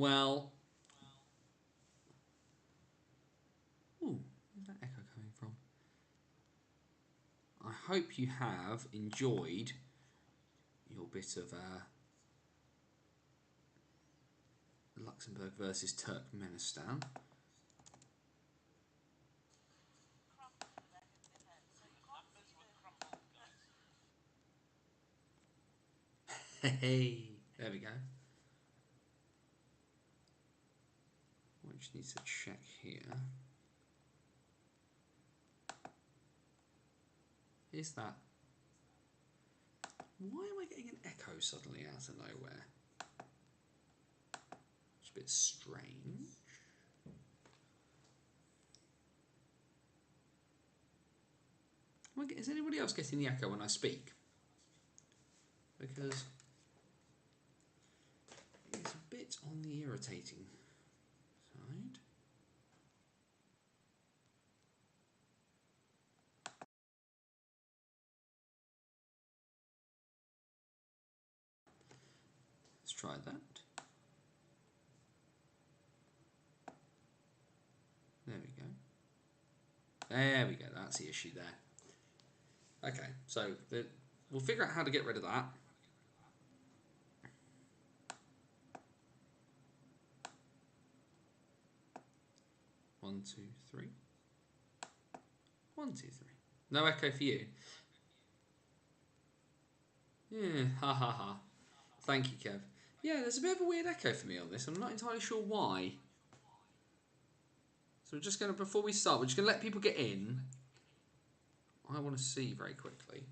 Well, ooh, where's that echo coming from? I hope you have enjoyed your bit of Luxembourg versus Turkmenistan. Hey, there we go. We just need to check here. Is that... Why am I getting an echo suddenly out of nowhere? It's a bit strange. Is anybody else getting the echo when I speak? Because it's a bit on the irritating side. Let's try that. There we go. There we go, that's the issue there. Okay, so we'll figure out how to get rid of that. One, two, three. 1, 2, 3. No echo for you. Yeah, ha ha ha. Thank you, Kev. Yeah, there's a bit of a weird echo for me on this. I'm not entirely sure why. So we're just going to, before we start, we're just going to let people get in. I want to see very quickly.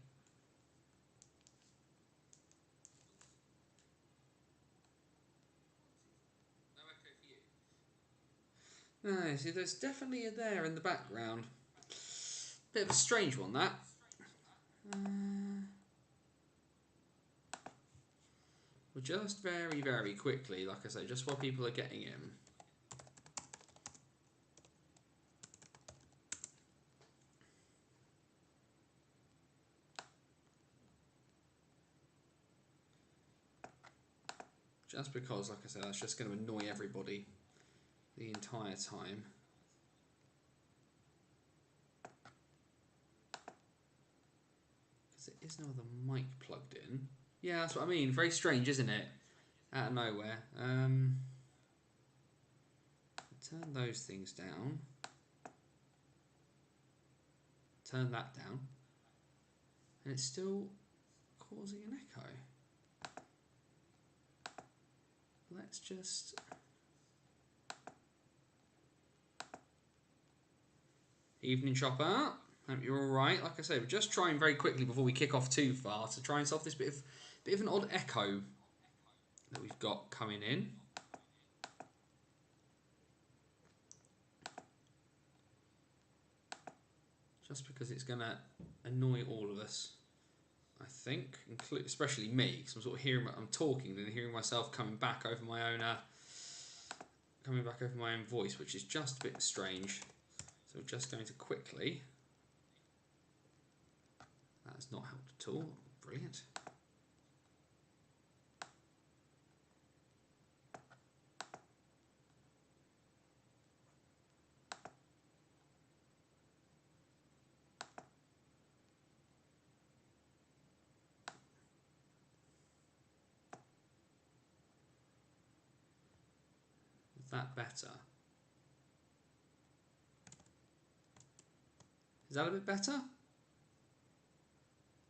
No echo for you. No, see, there's definitely a there in the background. Bit of a strange one, that. Well, just very, very quickly, like I say, just while people are getting in. Just because, like I said, that's just going to annoy everybody the entire time. Because there is no other mic plugged in. Yeah, that's what I mean. Very strange, isn't it? Out of nowhere. Turn those things down. Turn that down. And it's still causing an echo. Let's just... Evening Chopper. Hope you're alright. Like I said, we're just trying very quickly before we kick off too far to try and solve this bit of an odd echo that we've got coming in. Just because it's going to annoy all of us, I think, especially me, because I'm sort of hearing, I'm talking and hearing myself coming back over my own voice, which is just a bit strange. So we're just going to quickly. That has not helped at all. Brilliant. Is that better? Is that a bit better?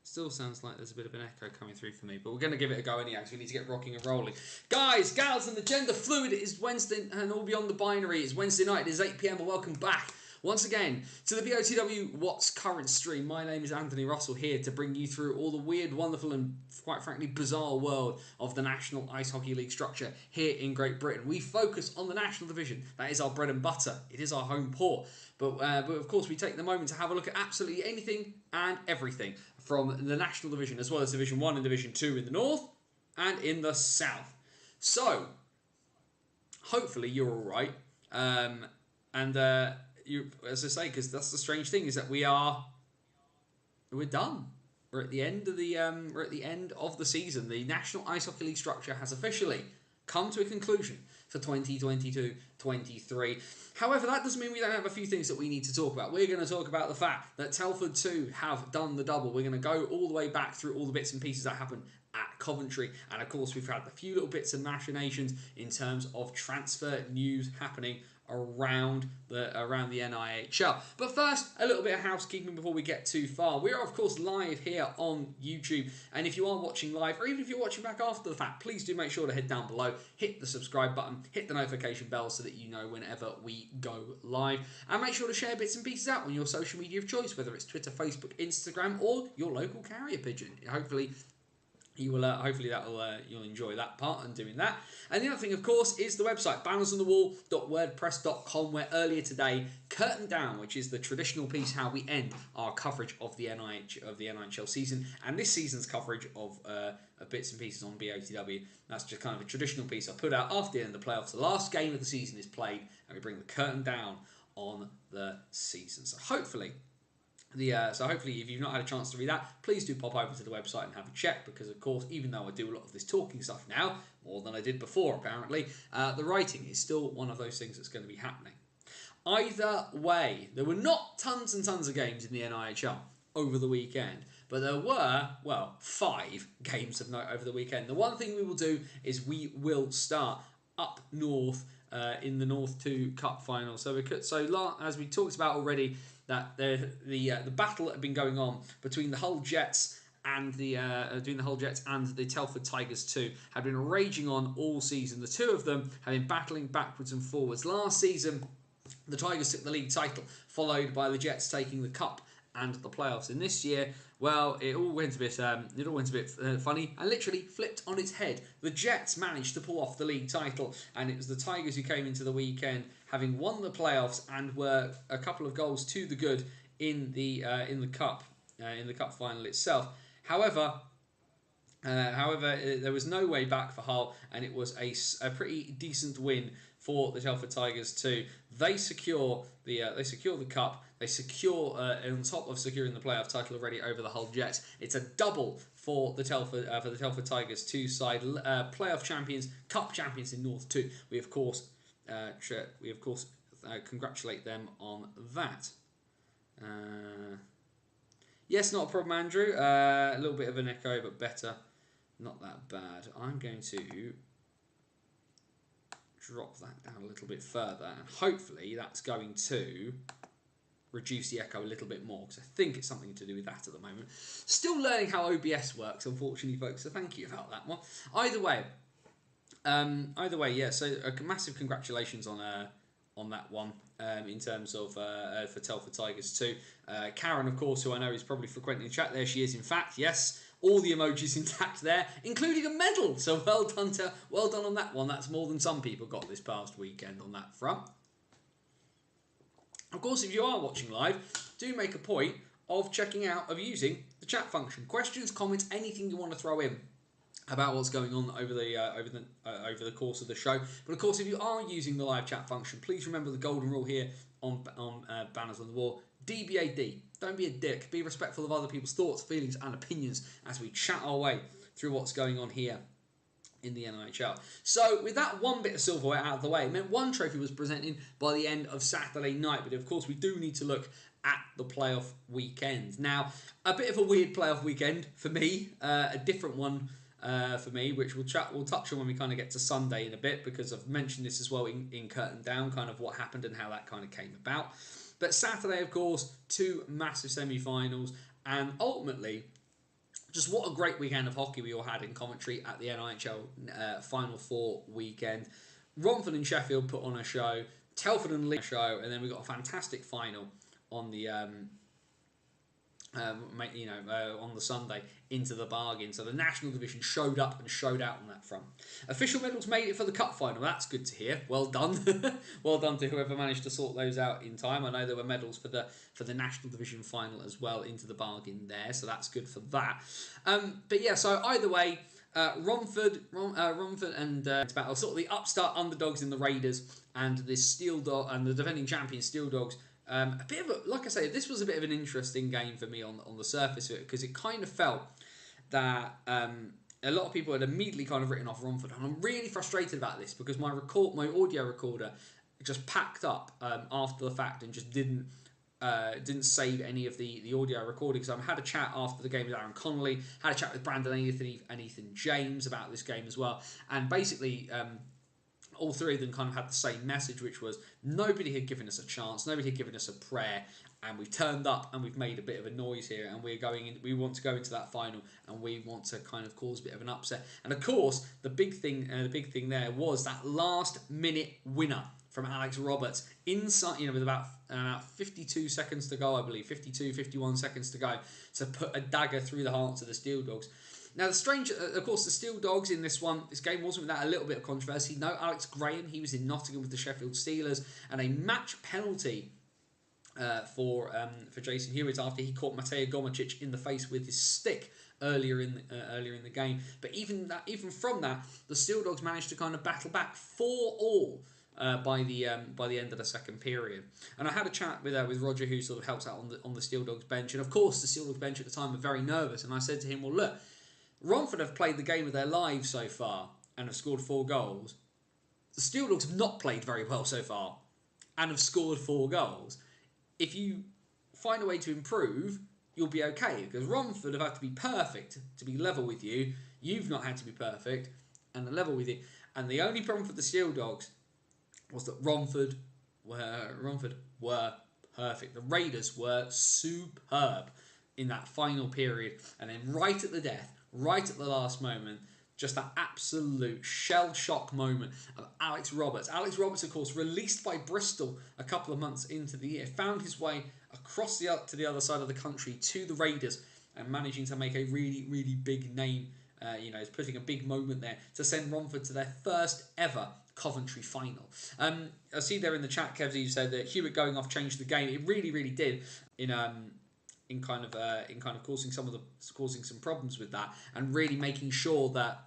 Still sounds like there's a bit of an echo coming through for me, but we're going to give it a go anyway, so we need to get rocking and rolling. Guys, gals, and the gender fluid, it is Wednesday, and all beyond the binary, it's Wednesday night, it is 8 PM, and welcome back once again to the BOTW What's Current stream. My name is Anthony Russell, here to bring you through all the weird, wonderful, and quite frankly bizarre world of the National Ice Hockey League structure here in Great Britain. We focus on the National Division. That is our bread and butter. It is our home port. But of course, we take the moment to have a look at absolutely anything and everything from the National Division, as well as Division 1 and Division 2 in the north and in the south. So, hopefully you're all right. You, as I say, because that's the strange thing, is that we're done. We're at the end of the season. The National Ice Hockey League structure has officially come to a conclusion for 2022-23. However, that doesn't mean we don't have a few things that we need to talk about. We're going to talk about the fact that Telford 2 have done the double. We're going to go all the way back through all the bits and pieces that happened at Coventry. And of course, we've had a few little bits of machinations in terms of transfer news happening around the NIHL. But first, a little bit of housekeeping before we get too far. We are of course live here on YouTube, and if you are watching live, or even if you're watching back after the fact, please do make sure to head down below, hit the subscribe button, hit the notification bell so that you know whenever we go live, and make sure to share bits and pieces out on your social media of choice, whether it's Twitter, Facebook, Instagram, or your local carrier pigeon. Hopefully you will, you'll enjoy that part and doing that. And the other thing, of course, is the website bannersonthewall.wordpress.com, where earlier today, Curtain Down, which is the traditional piece how we end our coverage of the NIHL season, and this season's coverage of bits and pieces on BOTW. That's just kind of a traditional piece I put out after the end of the playoffs. The last game of the season is played, and we bring the curtain down on the season. So hopefully, if you've not had a chance to read that, please do pop over to the website and have a check, because of course, even though I do a lot of this talking stuff now, more than I did before apparently, the writing is still one of those things that's going to be happening. Either way, there were not tons and tons of games in the NIHL over the weekend, but there were, well, 5 games of note over the weekend. The one thing we will do is we will start up north in the North 2 Cup final. As we talked about already, that the battle that had been going on between the Hull Jets and the Telford Tigers 2 had been raging on all season. The two of them have been battling backwards and forwards. Last season, the Tigers took the league title, followed by the Jets taking the cup and the playoffs. And this year, well, it all went a bit funny and literally flipped on its head. The Jets managed to pull off the league title, and it was the Tigers who came into the weekend having won the playoffs and were a couple of goals to the good in the cup final itself. However, there was no way back for Hull, and it was a pretty decent win for the Telford Tigers too. They secure the cup. They secure, on top of securing the playoff title already over the Hull Jets. It's a double for the Telford Tigers 2 side, playoff champions, cup champions in North 2. We of course congratulate them on that. Yes, not a problem, Andrew. A little bit of an echo, but better. Not that bad. I'm going to drop that down a little bit further, and hopefully that's going to reduce the echo a little bit more, because I think it's something to do with that at the moment. Still learning how OBS works, unfortunately, folks, so thank you about that one. Either way, yeah, so massive congratulations on that one in terms of for Telford Tigers too. Karen, of course, who I know is probably frequenting the chat, there she is, in fact, yes. All the emojis intact there, including a medal. So well done on that one. That's more than some people got this past weekend on that front. Of course, if you are watching live, do make a point of using the chat function. Questions, comments, anything you want to throw in about what's going on over the course of the show. But of course, if you are using the live chat function, please remember the golden rule here on Banners on the Wall. DBAD. Don't be a dick. Be respectful of other people's thoughts, feelings, and opinions as we chat our way through what's going on here in the NIHL. So, with that one bit of silverware out of the way, it meant one trophy was presented by the end of Saturday night. But of course, we do need to look at the playoff weekend. Now, a bit of a weird playoff weekend for me, a different one for me, which we'll touch on when we kind of get to Sunday in a bit, because I've mentioned this as well in Curtain Down, kind of what happened and how that kind of came about. But Saturday, of course, 2 massive semi-finals, and ultimately, just what a great weekend of hockey we all had in Coventry at the NIHL Final 4 weekend. Romford and Sheffield put on a show, Telford and Leeds show, and then we got a fantastic final on the on the Sunday into the bargain. So the National Division showed up and showed out on that front. Official medals made it for the Cup final. That's good to hear. Well done. Well done to whoever managed to sort those out in time. I know there were medals for the National Division final as well into the bargain there. So that's good for that. But yeah, so either way, Romford and it's about sort of the upstart underdogs in the Raiders and this Steel Dog and the defending champion Steel Dogs. A bit of like I say, this was a bit of an interesting game for me on the surface of it, because it kind of felt that a lot of people had immediately kind of written off Romford, and I'm really frustrated about this because my audio recorder just packed up after the fact and just didn't save any of the audio recording. So I had a chat after the game with Aaron Connolly, had a chat with Brandon and Ethan James about this game as well, and basically all three of them kind of had the same message, which was nobody had given us a chance, nobody had given us a prayer, and we've turned up and we've made a bit of a noise here, and we want to go into that final, and we want to kind of cause a bit of an upset. And of course, the big thing there was that last minute winner from Alex Roberts inside, with about 52 seconds to go, I believe, 51 seconds to go, to put a dagger through the hearts of the Steel Dogs. Now, of course, the Steel Dogs in this game wasn't without a little bit of controversy. No Alex Graham, he was in Nottingham with the Sheffield Steelers, and a match penalty for Jason Hewitt after he caught Mateo Gomicic in the face with his stick earlier in the game. But even from that, the Steel Dogs managed to kind of battle back 4-4. By the end of the second period, and I had a chat with Roger, who sort of helps out on the Steel Dogs bench, and of course the Steel Dogs bench at the time were very nervous, and I said to him, well, look, Romford have played the game of their lives so far and have scored 4 goals. The Steel Dogs have not played very well so far and have scored 4 goals. If you find a way to improve, you'll be okay, because Romford have had to be perfect to be level with you. You've not had to be perfect and are level with you. And the only problem for the Steel Dogs was that Romford were perfect. The Raiders were superb in that final period, and then right at the death, right at the last moment, just that absolute shell shock moment of Alex Roberts. Alex Roberts, of course, released by Bristol a couple of months into the year, found his way across to the other side of the country to the Raiders, and managing to make a really, really big name. He's putting a big moment there to send Romford to their first ever Coventry final. I see there in the chat, Kevs, you said that Hewitt going off changed the game. It really, really did. In kind of causing some problems with that, and really making sure that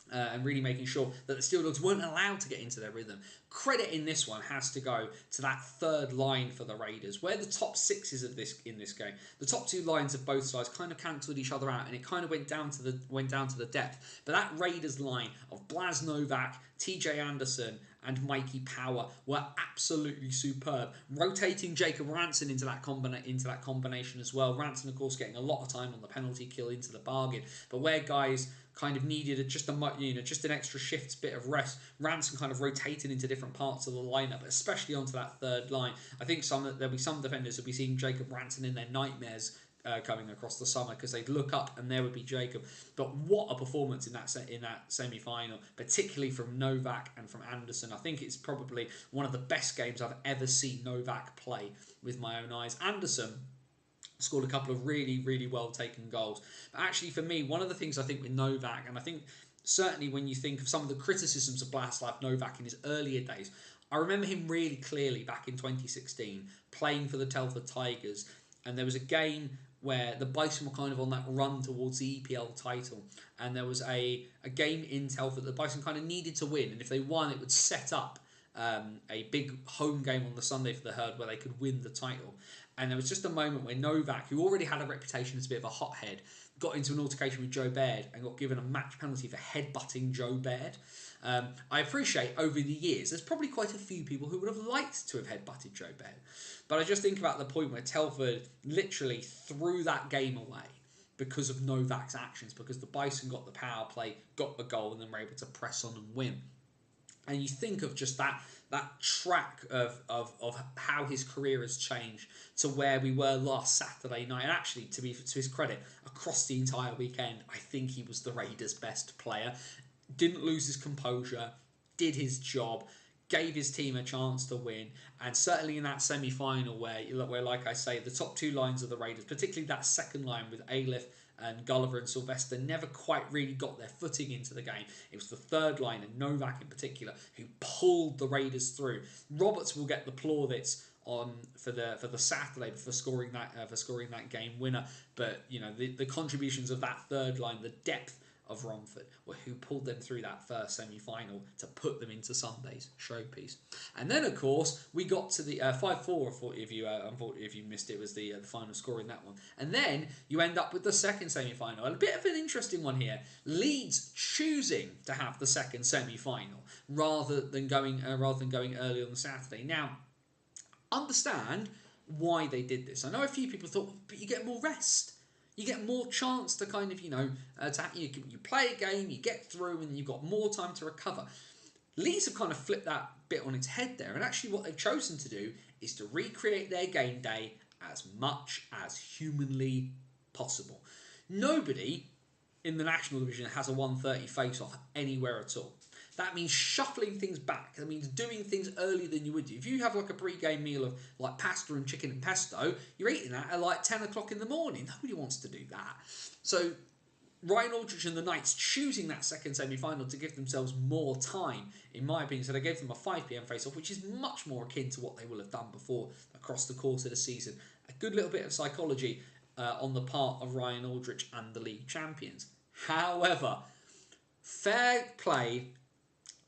the Steel Dogs weren't allowed to get into their rhythm. Credit in this one has to go to that third line for the Raiders, where the top sixes of in this game, the top 2 lines of both sides kind of cancelled each other out, and it kind of went down to the depth. But that Raiders line of Blas Novak, TJ Anderson, and Mikey Power were absolutely superb, rotating Jacob Ranson into that combination as well. Ranson, of course, getting a lot of time on the penalty kill into the bargain, but where guys kind of needed just an extra shift, bit of rest, Ranson kind of rotated into different parts of the lineup, especially onto that third line. I think there'll be some defenders who'll be seeing Jacob Ranson in their nightmares coming across the summer, because they'd look up and there would be Jacob. But what a performance in that semi-final, particularly from Novak and from Anderson. I think it's probably one of the best games I've ever seen Novak play with my own eyes. Anderson scored a couple of really, really well taken goals. But actually, for me, one of the things I think with Novak, and I think certainly when you think of some of the criticisms of Blaslav Novak in his earlier days, I remember him really clearly back in 2016 playing for the Telford Tigers, and there was a game where the Bison were kind of on that run towards the EPL title, and there was a game in Telford that the Bison kind of needed to win, and if they won, it would set up a big home game on the Sunday for the Herd where they could win the title. And there was just a moment where Novak, who already had a reputation as a bit of a hothead, got into an altercation with Joe Baird and got given a match penalty for headbutting Joe Baird. I appreciate over the years there's probably quite a few people who would have liked to have headbutted Joe Baird, but I just think about the point where Telford literally threw that game away because of Novak's actions, because the Bison got the power play, got the goal, and then were able to press on and win. And you think of just that track of how his career has changed to where we were last Saturday night. And actually, to his credit, across the entire weekend, I think he was the Raiders' best player. Didn't lose his composure, did his job, gave his team a chance to win. And certainly in that semi-final where, like I say, the top 2 lines of the Raiders, particularly that second line with Aleph and Gulliver and Sylvester, never quite really got their footing into the game. It was the third line, and Novak in particular, who pulled the Raiders through. Roberts will get the plaudits on for the Saturday for scoring that game winner, but the contributions of that third line, the depth of Romford, who pulled them through that first semi-final to put them into Sunday's showpiece. And then, of course, we got to the 5-4. If you missed it, was the final score in that one. And then you end up with the second semi-final. A bit of an interesting one here. Leeds choosing to have the second semi-final rather than going early on the Saturday. Now, understand why they did this. I know a few people thought, but you get more rest. You get more chance to kind of, you play a game, you get through, and you've got more time to recover. Leeds have kind of flipped that bit on its head there, and actually what they've chosen to do is to recreate their game day as much as humanly possible. Nobody in the National Division has a 1:30 face-off anywhere at all. That means shuffling things back. That means doing things earlier than you would do. If you have like a pre-game meal of like pasta and chicken and pesto, you're eating that at like 10 o'clock in the morning. Nobody wants to do that. So Ryan Aldrich and the Knights choosing that second semi-final to give themselves more time, in my opinion. So they gave them a 5 p.m. face-off, which is much more akin to what they will have done before across the course of the season. A good little bit of psychology on the part of Ryan Aldrich and the league champions. However, fair play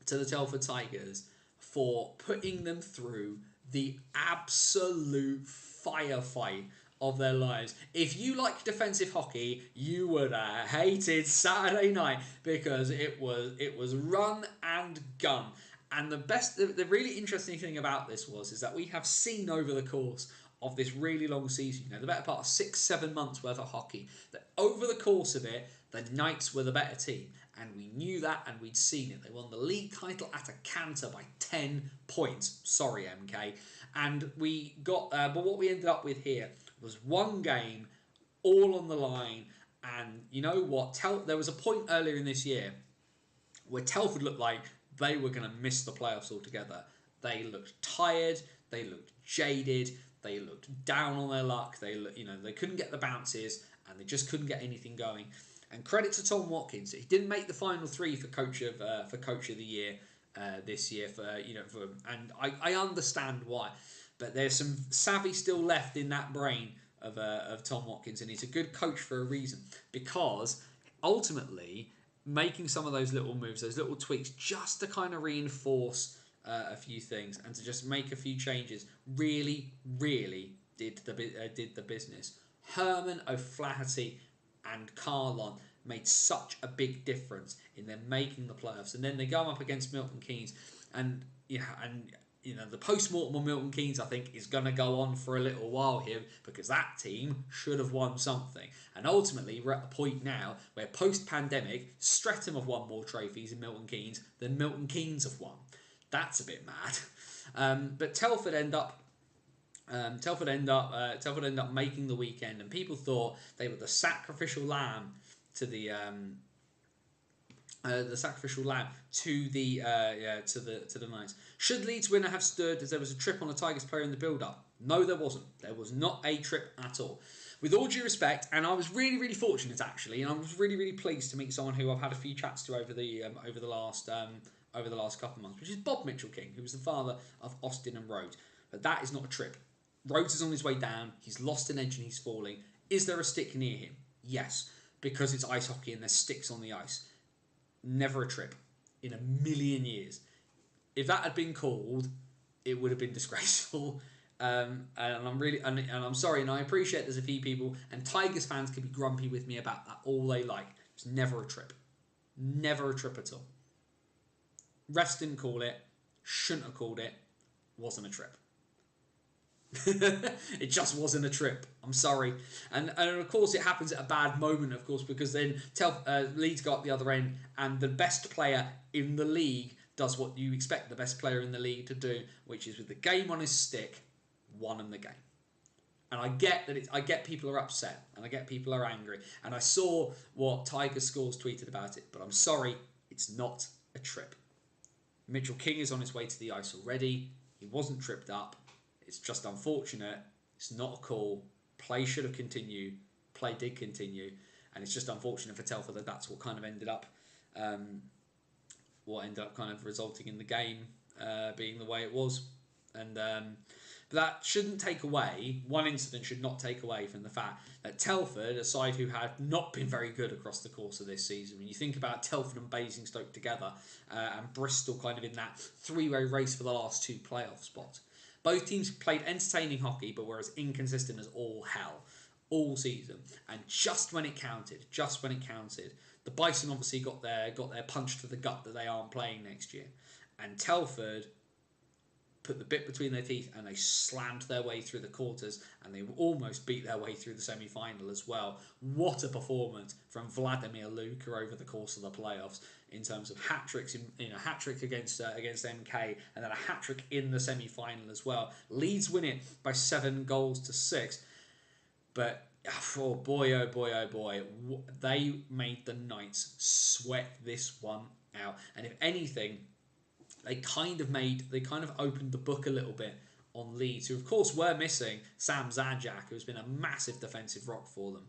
to the Telford Tigers for putting them through the absolute firefight of their lives. If you like defensive hockey, you would have hated Saturday night because it was run and gun. And the really interesting thing about this is that we have seen over the course of this really long season, the better part of 6-7 months worth of hockey, that over the course of it, the Knights were the better team. And we knew that, and we'd seen it. They won the league title at a canter by 10 points. Sorry, MK. And we got, but what we ended up with here was one game, all on the line. And you know what? There was a point earlier in this year where Telford looked like they were going to miss the playoffs altogether. They looked tired. They looked jaded. They looked down on their luck. They couldn't get the bounces, and they just couldn't get anything going. And credit to Tom Watkins, he didn't make the final 3 for coach of the year this year. And I understand why, but there's some savvy still left in that brain of Tom Watkins, and he's a good coach for a reason, because ultimately making some of those little moves, those little tweaks, just to kind of reinforce a few things and to just make a few changes, really did the business. Herman, O'Flaherty and Carlon made such a big difference in them making the playoffs, and then they go up against Milton Keynes, and the post-mortem on Milton Keynes, I think, is going to go on for a little while here, because that team should have won something. And ultimately, we're at a point now where post-pandemic, Streatham have won more trophies in Milton Keynes than Milton Keynes have won. That's a bit mad. But Telford end up making the weekend, and people thought they were the sacrificial lamb to the Knights. Should Leeds winner have stood as there was a trip on a Tigers player in the build-up? No, there wasn't. There was not a trip at all. With all due respect, and I was really fortunate actually, and I was really pleased to meet someone who I've had a few chats to over the last couple of months, which is Bob Mitchell-King, who was the father of Austin and Rhodes. But that is not a trip. Rhodes is on his way down. He's lost an edge and he's falling. Is there a stick near him? Yes, because it's ice hockey and there's sticks on the ice. Never a trip in a million years. If that had been called, it would have been disgraceful. And I'm sorry, and I appreciate there's a few people, and Tigers fans can be grumpy with me about that all they like. It's never a trip. Never a trip at all. Refs didn't call it. Shouldn't have called it. Wasn't a trip. It just wasn't a trip. I'm sorry. And of course it happens at a bad moment, of course, because then Leeds go up the other end, and the best player in the league does what you expect the best player in the league to do, which is, with the game on his stick, won him the game. And I get people are upset, and I get people are angry, and I saw what Tiger Scores tweeted about it, but I'm sorry, it's not a trip. Mitchell King is on his way to the ice already. He wasn't tripped up. It's just unfortunate. It's not a call. Play should have continued. Play did continue, and it's just unfortunate for Telford that that's what kind of ended up resulting in the game being the way it was. And but that shouldn't take away, one incident should not take away from the fact that Telford, a side who had not been very good across the course of this season, when you think about Telford and Basingstoke together, and Bristol kind of in that three-way race for the last 2 playoff spots, both teams played entertaining hockey but were as inconsistent as all hell all season. And just when it counted, the Bison obviously got their punch to the gut that they aren't playing next year. And Telford put the bit between their teeth and they slammed their way through the quarters and they almost beat their way through the semi-final as well. What a performance from Vladimir Luka over the course of the playoffs in terms of hat-tricks, hat-trick against MK and then a hat-trick in the semi-final as well. Leeds win it by 7-6, but oh boy, they made the Knights sweat this one out. And if anything, they kind of opened the book a little bit on Leeds, who of course were missing Sam Zajac, who's been a massive defensive rock for them.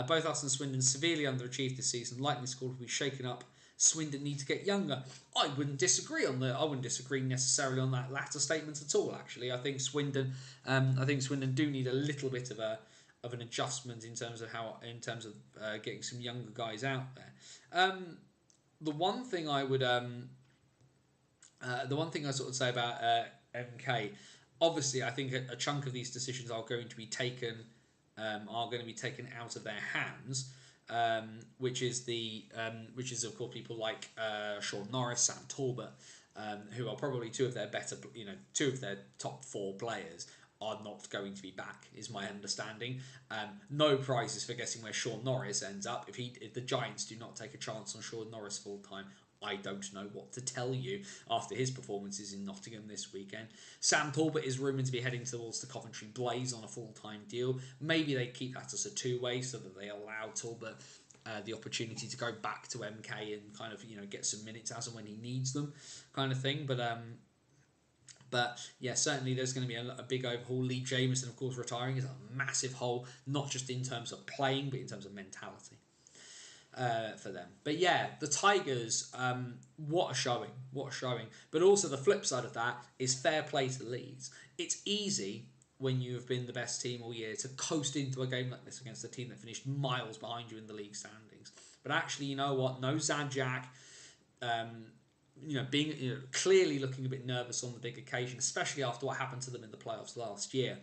Both us and Swindon severely underachieved this season. Lightning Squad will be shaken up. Swindon need to get younger. I wouldn't disagree necessarily on that latter statement at all. Actually, I think Swindon do need a little bit of an adjustment in terms of getting some younger guys out there. The one thing I sort of say about MK, obviously, I think a chunk of these decisions are going to be taken out of their hands, which is of course people like Sean Norris, Sam Talbot, who are probably two of their top 4 players are not going to be back, is my understanding. No prizes for guessing where Sean Norris ends up. If the Giants do not take a chance on Sean Norris full time, I don't know what to tell you after his performances in Nottingham this weekend. Sam Talbot is rumoured to be heading towards the Coventry Blaze on a full-time deal. Maybe they keep that as a 2-way so that they allow Talbot the opportunity to go back to MK and kind of get some minutes as and when he needs them, kind of thing. But yeah, certainly there's going to be a big overhaul. Lee Jamieson, of course, retiring is a massive hole, not just in terms of playing, but in terms of mentality for them. But yeah, the Tigers, what a showing. But also the flip side of that is fair play to Leeds. It's easy when you have been the best team all year to coast into a game like this against a team that finished miles behind you in the league standings. But actually, you know what? No Zajac. Being clearly looking a bit nervous on the big occasion, especially after what happened to them in the playoffs last year,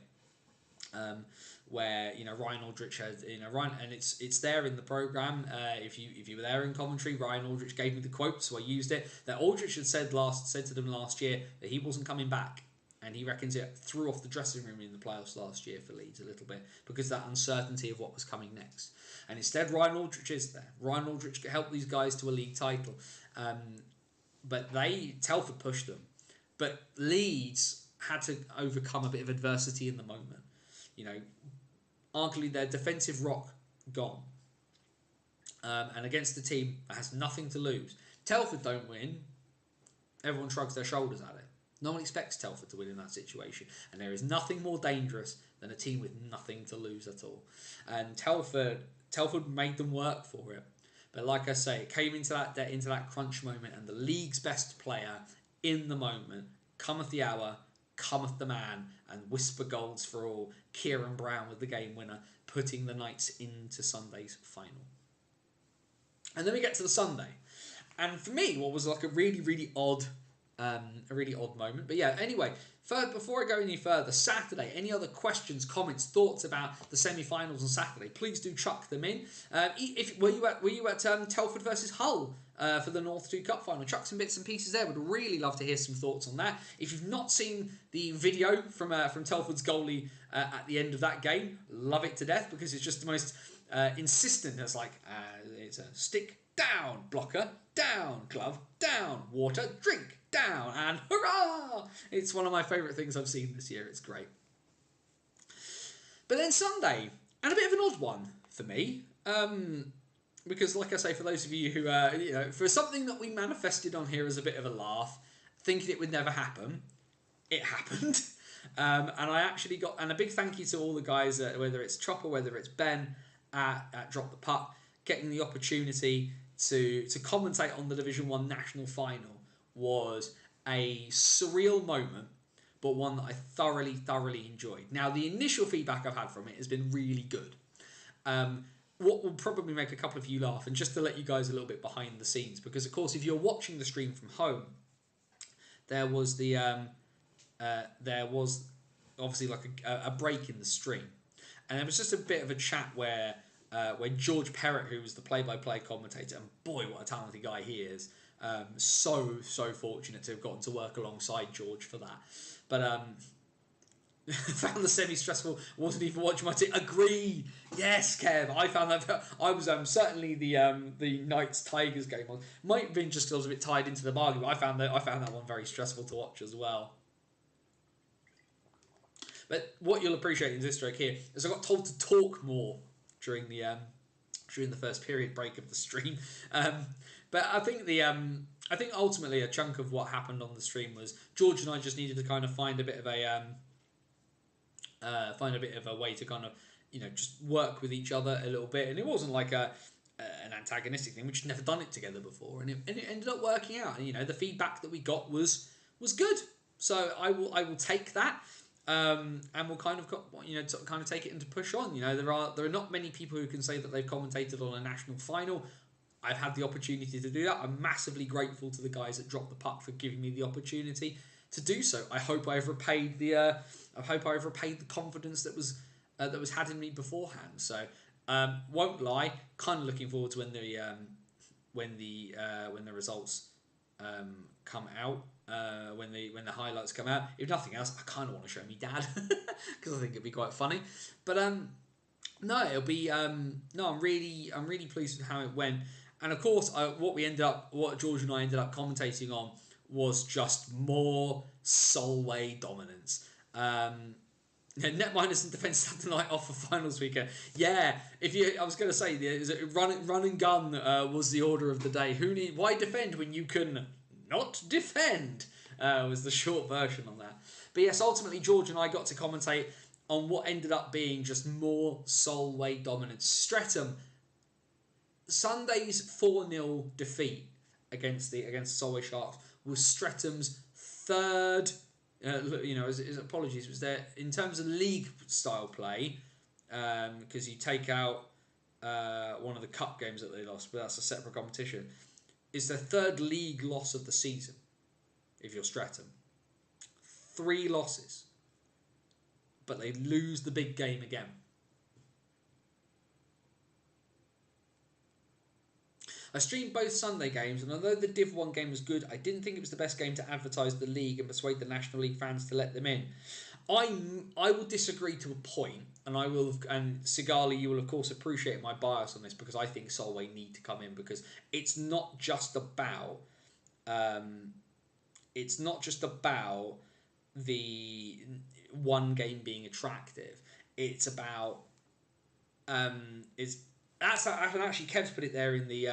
where Ryan Aldrich had Ryan, and it's there in the program. If you were there in commentary, Ryan Aldrich gave me the quote, so I used it. That Aldrich had said to them last year that he wasn't coming back, and he reckons it threw off the dressing room in the playoffs last year for Leeds a little bit because of that uncertainty of what was coming next. And instead, Ryan Aldrich is there. Ryan Aldrich helped these guys to a league title. But Telford pushed them. But Leeds had to overcome a bit of adversity in the moment. Arguably their defensive rock gone. And against a team that has nothing to lose. Telford don't win. Everyone shrugs their shoulders at it. No one expects Telford to win in that situation. And there is nothing more dangerous than a team with nothing to lose at all. And Telford made them work for it. But like I say, it came into that crunch moment, and the league's best player in the moment, cometh the hour, cometh the man, and whisper golds for all. Kieran Brown with the game winner, putting the Knights into Sunday's final. And then we get to the Sunday, and for me, what was like a really, really odd moment. But yeah, anyway, before I go any further, Saturday, any other questions, comments, thoughts about the semi-finals on Saturday, please do chuck them in. Were you at Telford versus Hull for the North 2 Cup final? Chuck some bits and pieces there. Would really love to hear some thoughts on that. If you've not seen the video from Telford's goalie at the end of that game, love it to death because it's just the most insistent. It's like it's a stick down, blocker down, glove down, water drink down, and hurrah! It's one of my favourite things I've seen this year. It's great. But then Sunday, and a bit of an odd one for me, because like I say, for those of you who, for something that we manifested on here as a bit of a laugh, thinking it would never happen, it happened. And I actually got, and a big thank you to all the guys, whether it's Chopper, whether it's Ben at Drop the Puck, getting the opportunity to commentate on the Division 1 national final was a surreal moment, but one that I thoroughly enjoyed. Now, the initial feedback I've had from it has been really good. What will probably make a couple of you laugh, and just to let you guys a little bit behind the scenes, because of course if you're watching the stream from home, there was obviously like a break in the stream, and there was just a bit of a chat where George Perrott, who was the play-by-play commentator, and boy what a talented guy he is, so fortunate to have gotten to work alongside George for that, but found the semi-stressful, wasn't even watching my team. Agree. Yes, Kev. I found that. I was certainly the Knights Tigers game. Might have been just because I was a bit tied into the bargain, but I found that one very stressful to watch as well. But what you'll appreciate in this stroke here is I got told to talk more during the first period break of the stream. But I think I think ultimately a chunk of what happened on the stream was George and I just needed to kind of find a bit of a way to kind of, just work with each other a little bit, and it wasn't like an antagonistic thing. We just never done it together before, and it ended up working out. And the feedback that we got was good, so I will take that, and we'll kind of take it and to push on. There are not many people who can say that they've commentated on a national final. I've had the opportunity to do that. I'm massively grateful to the guys that dropped the puck for giving me the opportunity to do so. I hope I've repaid the confidence that was had in me beforehand. So won't lie, kind of looking forward to when the results come out, when the highlights come out. If nothing else, I kind of want to show me dad because I think it'd be quite funny. But no, it'll be no. I'm really pleased with how it went. And of course, what George and I ended up commentating on was just more Solway dominance. Net minus and defence Saturday night off for finals weekend. Yeah, I was going to say, run and gun was the order of the day. Why defend when you can not defend? Was the short version on that. But yes, ultimately George and I got to commentate on what ended up being just more Solway dominance. Streatham, Sunday's 4-0 defeat against Solway Sharks was Streatham's third. Apologies. Was there in terms of league style play? Because you take out one of the cup games that they lost, but that's a separate competition. It's their third league loss of the season. If you're Streatham, 3 losses, but they lose the big game again. I streamed both Sunday games, and although the Div 1 game was good, I didn't think it was the best game to advertise the league and persuade the National League fans to let them in. I will disagree to a point, and Sigali, you will of course appreciate my bias on this, because I think Solway need to come in, because it's not just about the one game being attractive. It's about actually Kev's put it there in the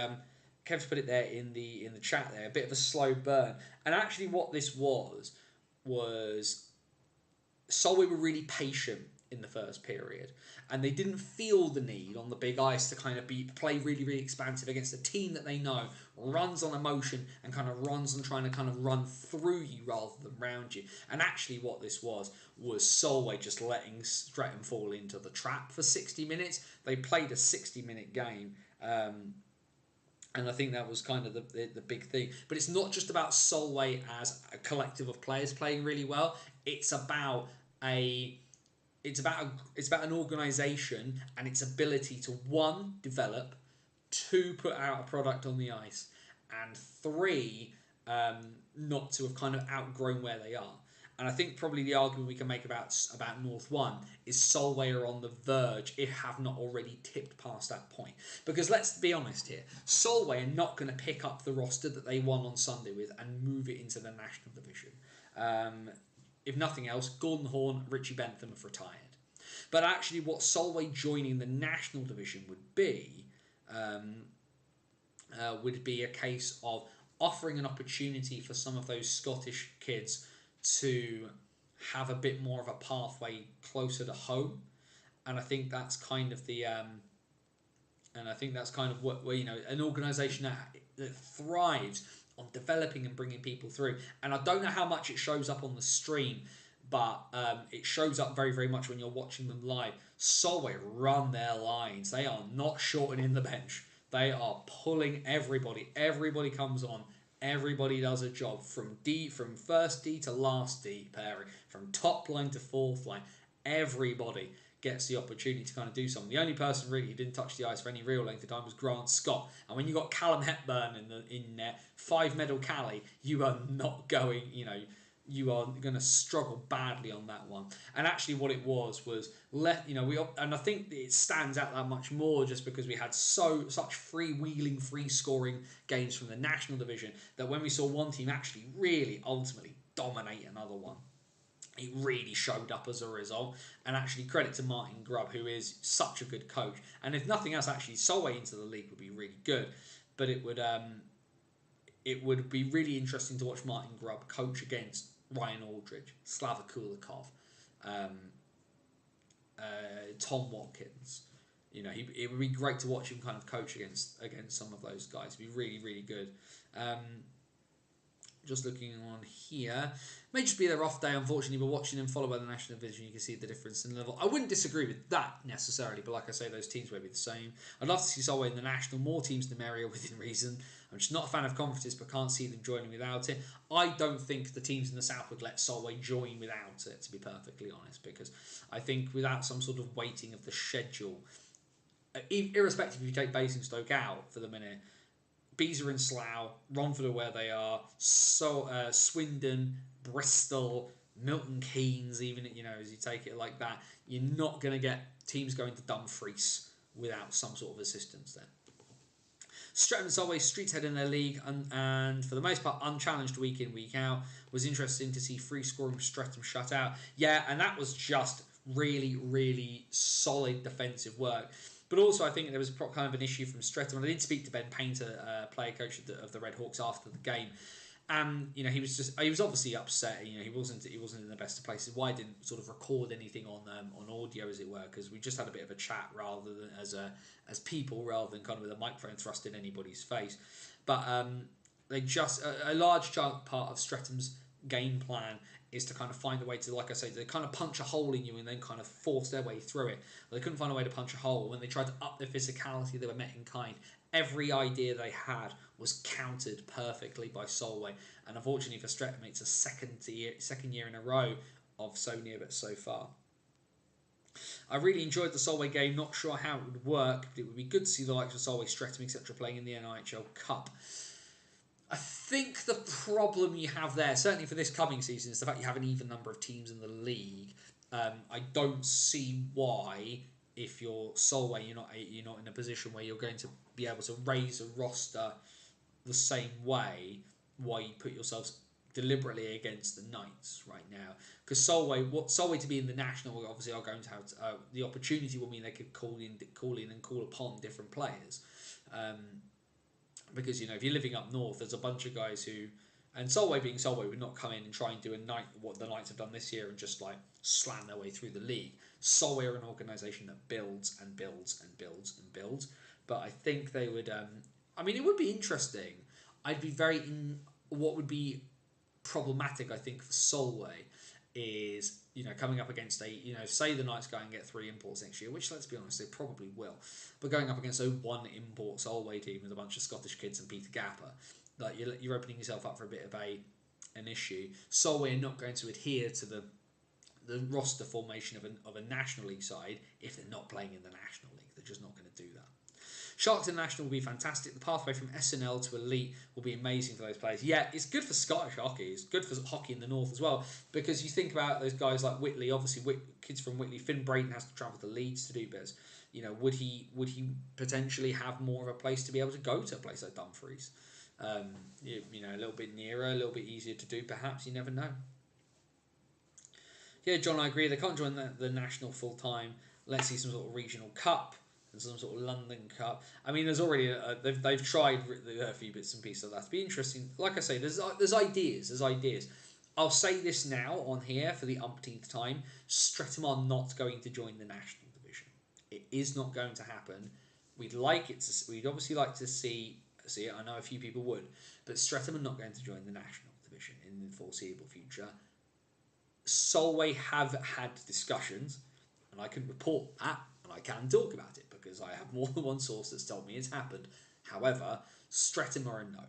chat there, a bit of a slow burn. And actually what this was Solway were really patient in the first period, and they didn't feel the need on the big ice to kind of play really expansive against a team that they know runs on emotion and kind of runs on trying to kind of run through you rather than round you. And actually what this was Solway just letting Streatham fall into the trap for 60 minutes. They played a 60-minute game, and I think that was kind of the big thing. But it's not just about Solway as a collective of players playing really well. It's about an organisation and its ability to, 1, develop, 2, put out a product on the ice, and 3, not to have kind of outgrown where they are. And I think probably the argument we can make about North 1 is Solway are on the verge, if have not already tipped past that point. Because let's be honest here, Solway are not going to pick up the roster that they won on Sunday with and move it into the National Division. If nothing else, Gordon Horn, Richie Bentham have retired. But actually what Solway joining the National Division would be a case of offering an opportunity for some of those Scottish kids to have a bit more of a pathway closer to home. And I think that's kind of what an organisation that thrives on developing and bringing people through. And I don't know how much it shows up on the stream, but it shows up very, very much when you're watching them live. Solway run their lines. They are not shortening the bench. They are pulling everybody. Everybody comes on. Everybody does a job from first D to last D pairing, from top line to fourth line. Everybody gets the opportunity to kind of do something. The only person really who didn't touch the ice for any real length of time was Grant Scott. And when you got Callum Hepburn in there, 5-medal Cali, you are not going, you are going to struggle badly on that one. And actually what it was and I think it stands out that much more just because we had such freewheeling, free-scoring games from the national division that when we saw one team actually really ultimately dominate another one, it really showed up as a result. And actually credit to Martin Grubb, who is such a good coach. And if nothing else, actually Solway into the league would be really good. But it would be really interesting to watch Martin Grubb coach against Ryan Aldridge, Slava Kulikov, Tom Watkins. It would be great to watch him kind of coach against some of those guys. It'd be really, really good. Just looking on here, may just be their off day, unfortunately, but watching them followed by the national division, you can see the difference in level. I wouldn't disagree with that necessarily, but like I say, those teams will be the same. I'd love to see Solway in the national, more teams the merrier within reason. I'm just not a fan of conferences, but can't see them joining without it. I don't think the teams in the south would let Solway join without it, to be perfectly honest, because I think without some sort of weighting of the schedule, irrespective if you take Basingstoke out for the minute, Beezer and Slough, Romford are where they are, Swindon, Bristol, Milton Keynes, even as you take it like that, you're not going to get teams going to Dumfries without some sort of assistance there. Streatham and Solway streets head in their league and for the most part unchallenged week in, week out. Was interesting to see free scoring Streatham shut out. Yeah, and that was just really, really solid defensive work. But also, I think there was kind of an issue from Streatham. I did speak to Ben Painter, player coach of the Red Hawks, after the game, and he was obviously upset. He wasn't in the best of places. Why didn't sort of record anything on audio, as it were? Because we just had a bit of a chat rather than as people, rather than kind of with a microphone thrust in anybody's face. But they just a large part of Streatham's game plan is to kind of find a way to, like I say, to kind of punch a hole in you and then kind of force their way through it. They couldn't find a way to punch a hole. When they tried to up their physicality, they were met in kind. Every idea they had was countered perfectly by Solway. And unfortunately for Streatham, it's a second year in a row of so near but so far. I really enjoyed the Solway game. Not sure how it would work, but it would be good to see the likes of Solway, Streatham, etc. playing in the NIHL Cup. I think the problem you have there, certainly for this coming season, is the fact you have an even number of teams in the league. I don't see why, if you're Solway, you're not in a position where you're going to be able to raise a roster the same way, why you put yourselves deliberately against the Knights right now. Because Solway to be in the national, obviously are going to have the opportunity will mean they could call in and call upon different players. Because if you're living up north, there's a bunch of guys who, and Solway being Solway, would not come in and try and do what the Knights have done this year and just like slam their way through the league. Solway are an organisation that builds and builds and builds and builds. But I think they would. It would be interesting. I'd be what would be problematic, I think, for Solway is coming up against say the Knights go and get 3 imports next year, which, let's be honest, they probably will, but going up against a 1 import Solway team with a bunch of Scottish kids and Peter Gapper, like you're opening yourself up for a bit of an issue. Solway are not going to adhere to the roster formation of a National League side if they're not playing in the National League. They're just not going to do that. Sharks International will be fantastic. The pathway from SNL to Elite will be amazing for those players. Yeah, it's good for Scottish hockey. It's good for hockey in the north as well, because you think about those guys like Whitley. Obviously, kids from Whitley. Finn Brayton has to travel to Leeds to do bits. Would he potentially have more of a place to be able to go to a place like Dumfries? A little bit nearer, a little bit easier to do. Perhaps, you never know. Yeah, John, I agree. They can't join the national full time. Let's see some sort of regional cup. Some sort of London Cup. There's already they've tried a few bits and pieces of that. It'd be interesting. Like I say, there's ideas. I'll say this now on here for the umpteenth time: Streatham are not going to join the national division. It is not going to happen. We'd obviously like to see it. I know a few people would, but Streatham are not going to join the national division in the foreseeable future. Solway have had discussions, and I can report that, and I can talk about it because I have more than one source that's told me it's happened. However, Streatham are a no.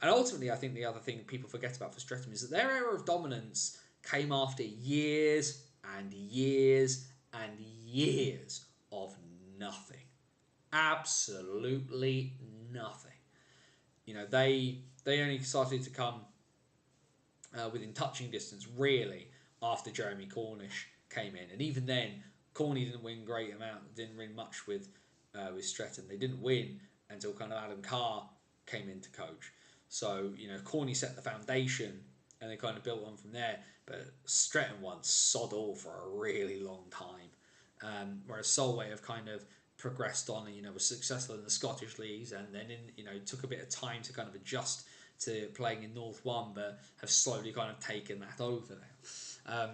And ultimately, I think the other thing people forget about for Streatham is that their era of dominance came after years and years and years of nothing. Absolutely nothing. You know, they only started to come within touching distance, really, after Jeremy Cornish came in. And even then, Corney didn't win didn't win much with Streatham. They didn't win until kind of Adam Carr came in to coach. So, you know, Corney set the foundation and they kind of built on from there. But Streatham won sod all for a really long time. Whereas Solway have kind of progressed on and, you know, was successful in the Scottish leagues and then, took a bit of time to kind of adjust to playing in North 1, but have slowly kind of taken that over now.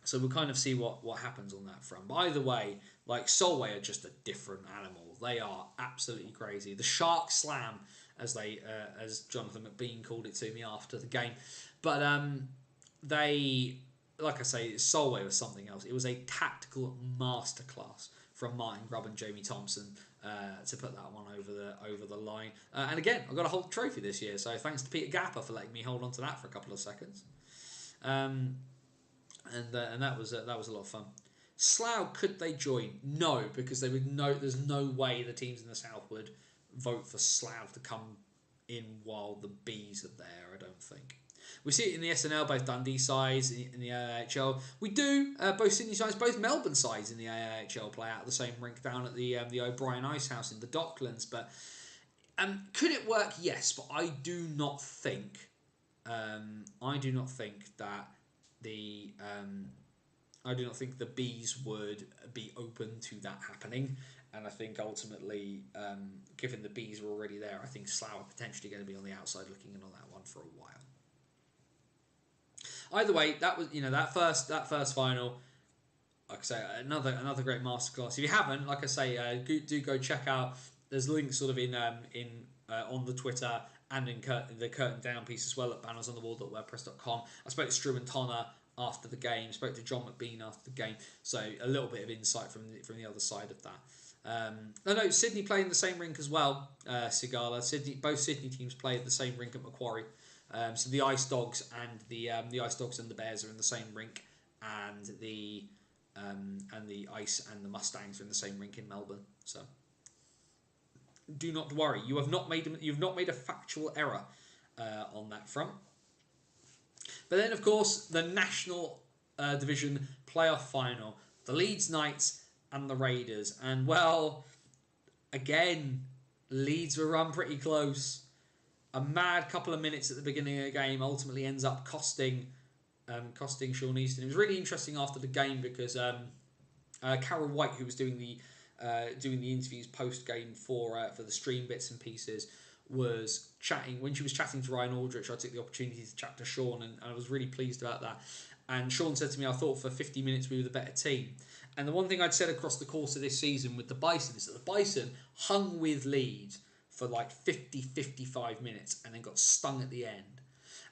So we'll kind of see what happens on that front. But either way, like, Solway are just a different animal. They are absolutely crazy. The Shark Slam, as Jonathan McBean called it to me after the game. But they, like I say, Solway was something else. It was a tactical masterclass from Martin Grubb and Jamie Thompson to put that one over the line. And again, I got to hold the trophy this year, so thanks to Peter Gapper for letting me hold on to that for a couple of seconds. And that was a lot of fun. Slough, could they join? No, because they would know. There's no way the teams in the south would vote for Slough to come in while the Bees are there. I don't think. We see it in the SNL, both Dundee sides in the AIHL. We do both Sydney sides, both Melbourne sides in the AIHL play out of the same rink down at the O'Brien Ice House in the Docklands. But could it work? Yes, but I do not think. That the I do not think the Bees would be open to that happening, and I think ultimately, given the Bees were already there, I think Slough are potentially going to be on the outside looking in on that one for a while. Either way, that was that first final. Like I say, another great masterclass. If you haven't, like I say, do go check out. There's links sort of in on the Twitter and in the Curtain Down piece as well at bannersonthewall.wordpress.com. I spoke to Struan Tonner after the game, spoke to John McBean after the game, so a little bit of insight from the other side of that. Sydney play in the same rink as well, Sigala. Both Sydney teams play at the same rink at Macquarie. So the Ice Dogs and the Ice Dogs and the Bears are in the same rink, and the Ice and the Mustangs are in the same rink in Melbourne. So do not worry, you've not made a factual error on that front. But then, of course, the National Division playoff final, the Leeds Knights and the Raiders, and well, again, Leeds were run pretty close. A mad couple of minutes at the beginning of the game ultimately ends up costing Sean Easton. It was really interesting after the game because Carol White, who was doing the interviews post game for the stream bits and pieces, was chatting. When she was chatting to Ryan Aldrich, I took the opportunity to chat to Sean, and I was really pleased about that. And Sean said to me, I thought for 50 minutes we were the better team. And the one thing I'd said across the course of this season with the Bison is that the Bison hung with Leeds for like 50-55 minutes and then got stung at the end.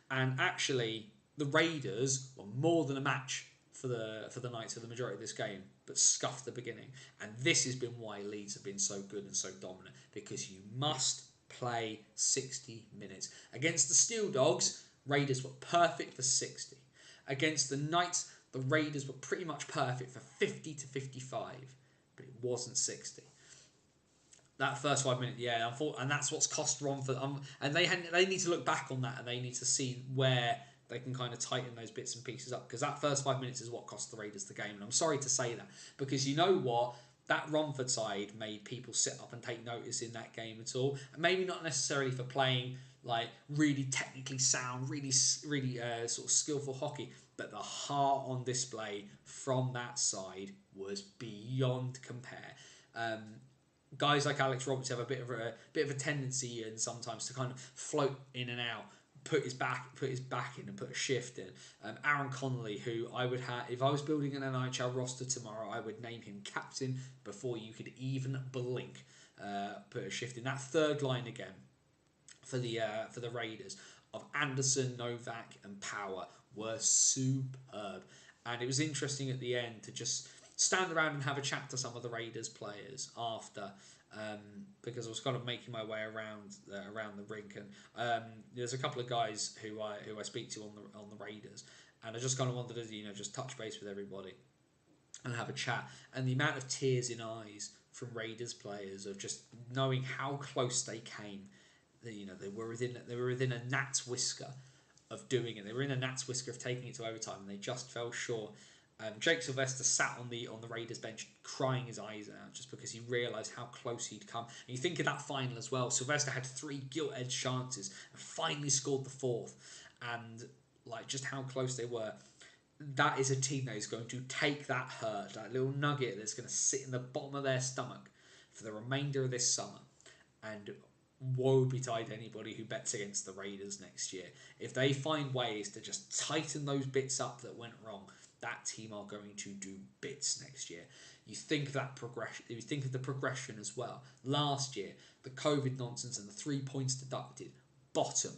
And actually, the Raiders were more than a match for the Knights for the majority of this game, but scuffed the beginning. And this has been why Leeds have been so good and so dominant, because you must play 60 minutes. Against the Steel Dogs, Raiders were perfect for 60. Against the Knights, the Raiders were pretty much perfect for 50 to 55, but it wasn't 60. That first 5 minutes, and that's what's cost Romford. And they need to look back on that, and they need to see where they can kind of tighten those bits and pieces up, because that first 5 minutes is what cost the Raiders the game. And I'm sorry to say that, because you know what? That Romford side made people sit up and take notice in that game at all. And maybe not necessarily for playing like really technically sound, really sort of skillful hockey, but the heart on display from that side was beyond compare. Guys like Alex Roberts have a bit of a tendency and sometimes to kind of float in and out, put his back in and put a shift in. Aaron Connolly, who I would have, if I was building an NHL roster tomorrow, I would name him captain before you could even blink. Put a shift in. That third line again for the Raiders of Anderson, Novak and Power were superb. And it was interesting at the end to just stand around and have a chat to some of the Raiders players after, because I was kind of making my way around the rink, and there's a couple of guys who I speak to on the Raiders, and I just kind of wanted to just touch base with everybody and have a chat, and the amount of tears in eyes from Raiders players of just knowing how close they came. They were within a gnat's whisker of doing it. They were in a gnat's whisker of taking it to overtime, and they just fell short. Jake Sylvester sat on the Raiders bench crying his eyes out just because he realised how close he'd come. And you think of that final as well. Sylvester had 3 gilt-edged chances and finally scored the 4th. And just how close they were. That is a team that is going to take that hurt, that little nugget that's going to sit in the bottom of their stomach for the remainder of this summer. And woe betide anybody who bets against the Raiders next year. If they find ways to just tighten those bits up that went wrong, that team are going to do bits next year. You think of that progression. You think of the progression as well. Last year, the COVID nonsense and the 3 points deducted, bottom,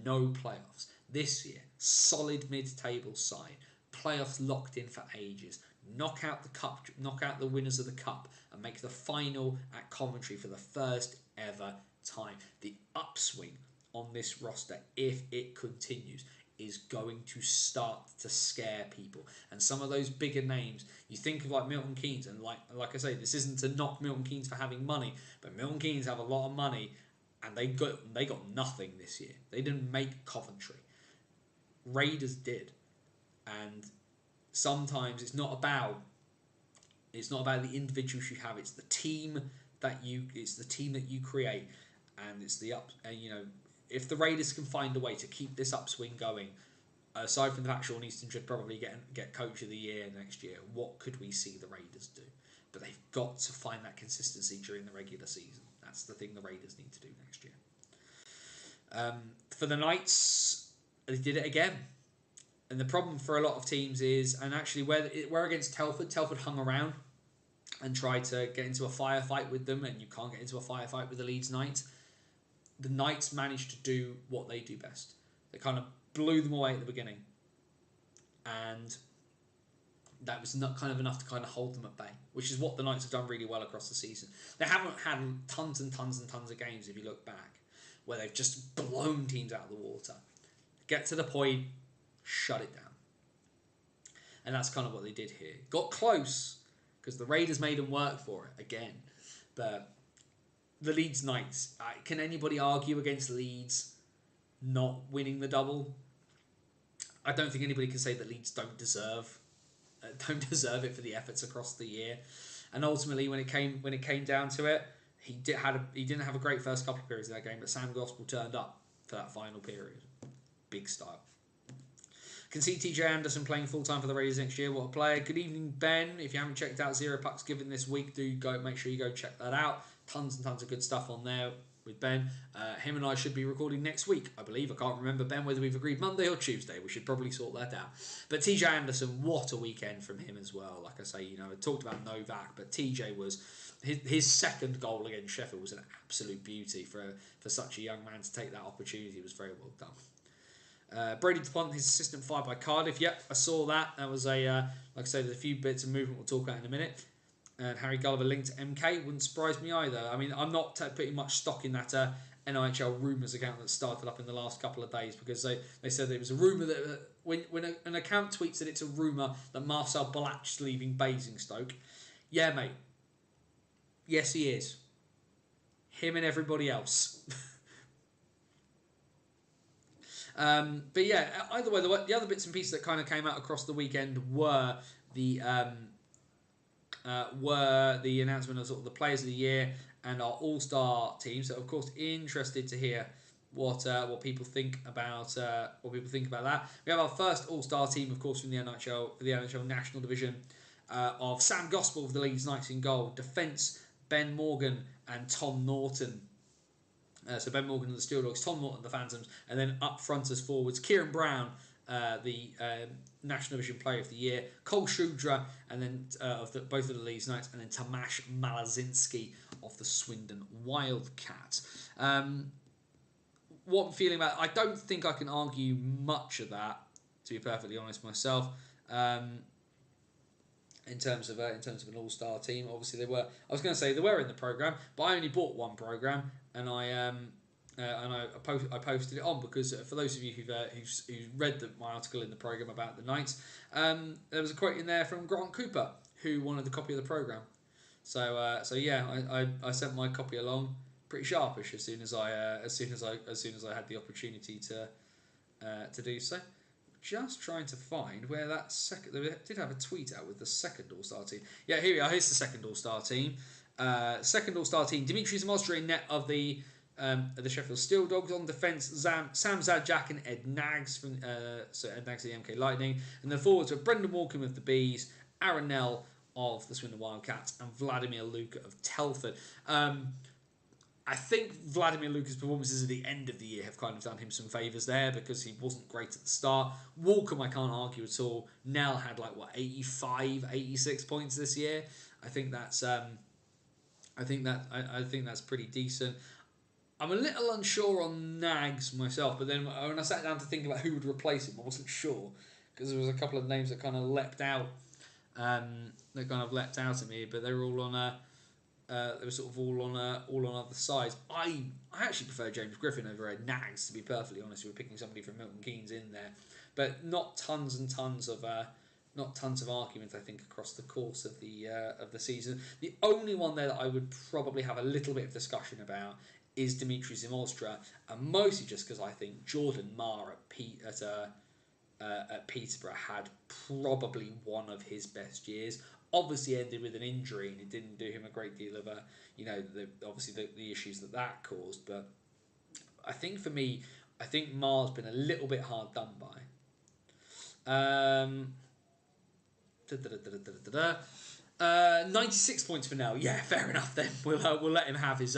no playoffs. This year, solid mid-table side, playoffs locked in for ages. Knock out the winners of the cup, and make the final at Coventry for the first ever time. The upswing on this roster, if it continues, is going to start to scare people. And some of those bigger names, you think of Milton Keynes, and like I say, this isn't to knock Milton Keynes for having money, but Milton Keynes have a lot of money, and they got nothing this year. They didn't make Coventry. Raiders did. And sometimes it's not about the individuals you have, it's the team that you create, and it's the up. And if the Raiders can find a way to keep this upswing going, aside from the fact Sean Easton should probably get Coach of the Year next year, what could we see the Raiders do? But they've got to find that consistency during the regular season. That's the thing the Raiders need to do next year. For the Knights, they did it again. And the problem for a lot of teams is, and actually where against Telford hung around and tried to get into a firefight with them, and you can't get into a firefight with the Leeds Knights. The Knights managed to do what they do best. They kind of blew them away at the beginning, and that was not kind of enough to kind of hold them at bay, which is what the Knights have done really well across the season. They haven't had tons and tons and tons of games, if you look back, where they've just blown teams out of the water. Get to the point, shut it down. And that's kind of what they did here. Got close, because the Raiders made them work for it again. But the Leeds Knights, can anybody argue against Leeds not winning the double? I don't think anybody can say that Leeds don't deserve it for the efforts across the year. And ultimately, when it came down to it, he didn't have a great first couple of periods of that game, but Sam Gospel turned up for that final period. Big style. Can see TJ Anderson playing full-time for the Raiders next year. What a player. Good evening, Ben. If you haven't checked out Zero Pucks Given this week, make sure you go check that out. Tons and tons of good stuff on there with Ben. Him and I should be recording next week, I believe. I can't remember, Ben, whether we've agreed Monday or Tuesday. We should probably sort that out. But TJ Anderson, what a weekend from him as well. Like I say, I talked about Novak, but TJ was... His second goal against Sheffield was an absolute beauty for such a young man to take that opportunity. It was very well done. Brady DuPont, his assistant fired by Cardiff. Yep, I saw that. That was like I say, there's a few bits of movement we'll talk about in a minute. And Harry Gulliver linked to MK wouldn't surprise me either. I mean, I'm not putting much stock in that NIHL rumours account that started up in the last couple of days, because they said it was a rumour that when an account tweets that it's a rumour that Marcel Black's leaving Basingstoke. Yeah, mate. Yes, he is. Him and everybody else. But yeah, either way, the other bits and pieces that kind of came out across the weekend were the announcement of sort of the players of the year and our all-star team. So of course, interested to hear what people think about that. We have our first all-star team, of course, from the NHL National Division, of Sam Gospel of the Leeds Knights in goal, defence Ben Morgan and Tom Norton. So Ben Morgan of the Steel Dogs, Tom Norton the Phantoms, and then up front as forwards, Kieran Brown, the National Division Player of the Year, Cole Shudra, and then both of the Leeds Knights, and then Tomasz Malazinski of the Swindon Wildcats. What I'm feeling about, I don't think I can argue much of that, to be perfectly honest myself. In terms of an all-star team, obviously they were. I was going to say they were in the program, but I only bought one program, and I posted it on because for those of you who've read my article in the program about the Knights, there was a quote in there from Grant Cooper who wanted a copy of the program. So yeah, I sent my copy along pretty sharpish as soon as I had the opportunity to do so. Just trying to find where that second. They did have a tweet out with the second All-Star team. Yeah, here we are. Here's the second All-Star team. Second All-Star team: Dimitri Zamostra in net of the Sheffield Steel Dogs. On defence, Sam Zajac and Ed Nags from Ed Nags of the MK Lightning. And the forwards were Brendan Walken of the Bees, Aaron Nell of the Swindon Wildcats, and Vladimir Luka of Telford. I think Vladimir Luka's performances at the end of the year have kind of done him some favours there because he wasn't great at the start. Walkham, I can't argue at all. Nell had 85, 86 points this year. I think that's pretty decent. I'm a little unsure on Nags myself, but then when I sat down to think about who would replace him, I wasn't sure because there was a couple of names that kind of leapt out. At me, but they were all on they were sort of all on other sides. I actually prefer James Griffin over Ed Nags, to be perfectly honest. We were picking somebody from Milton Keynes in there, but not tons and tons of argument, I think, across the course of the season. The only one there that I would probably have a little bit of discussion about is Dimitri Zamostra, and mostly just because I think Jordan Marr at Peterborough had probably one of his best years. Obviously ended with an injury, and it didn't do him a great deal of the issues that caused. But I think for me, Marr's been a little bit hard done by. 96 points for now. Yeah, fair enough. Then we'll let him have his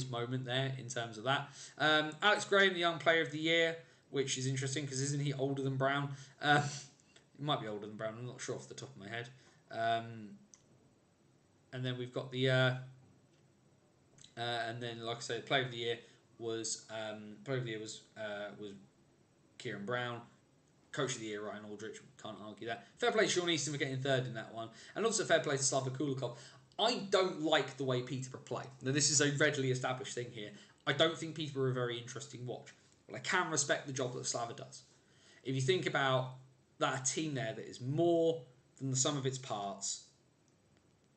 moment there in terms of that. Alex Graham, the Young Player of the Year, which is interesting because isn't he older than Brown? He might be older than Brown. I'm not sure off the top of my head. And then we've got the and then like I said, Player of the Year was Kieran Brown. Coach of the Year, Ryan Aldrich. Can't argue that. Fair play to Sean Easton for getting third in that one, and also fair play to Slava Kulikov. I don't like the way Peterborough play. Now this is a readily established thing here. I don't think Peterborough are a very interesting watch, but I can respect the job that Slava does. If you think about that team there that is more than the sum of its parts.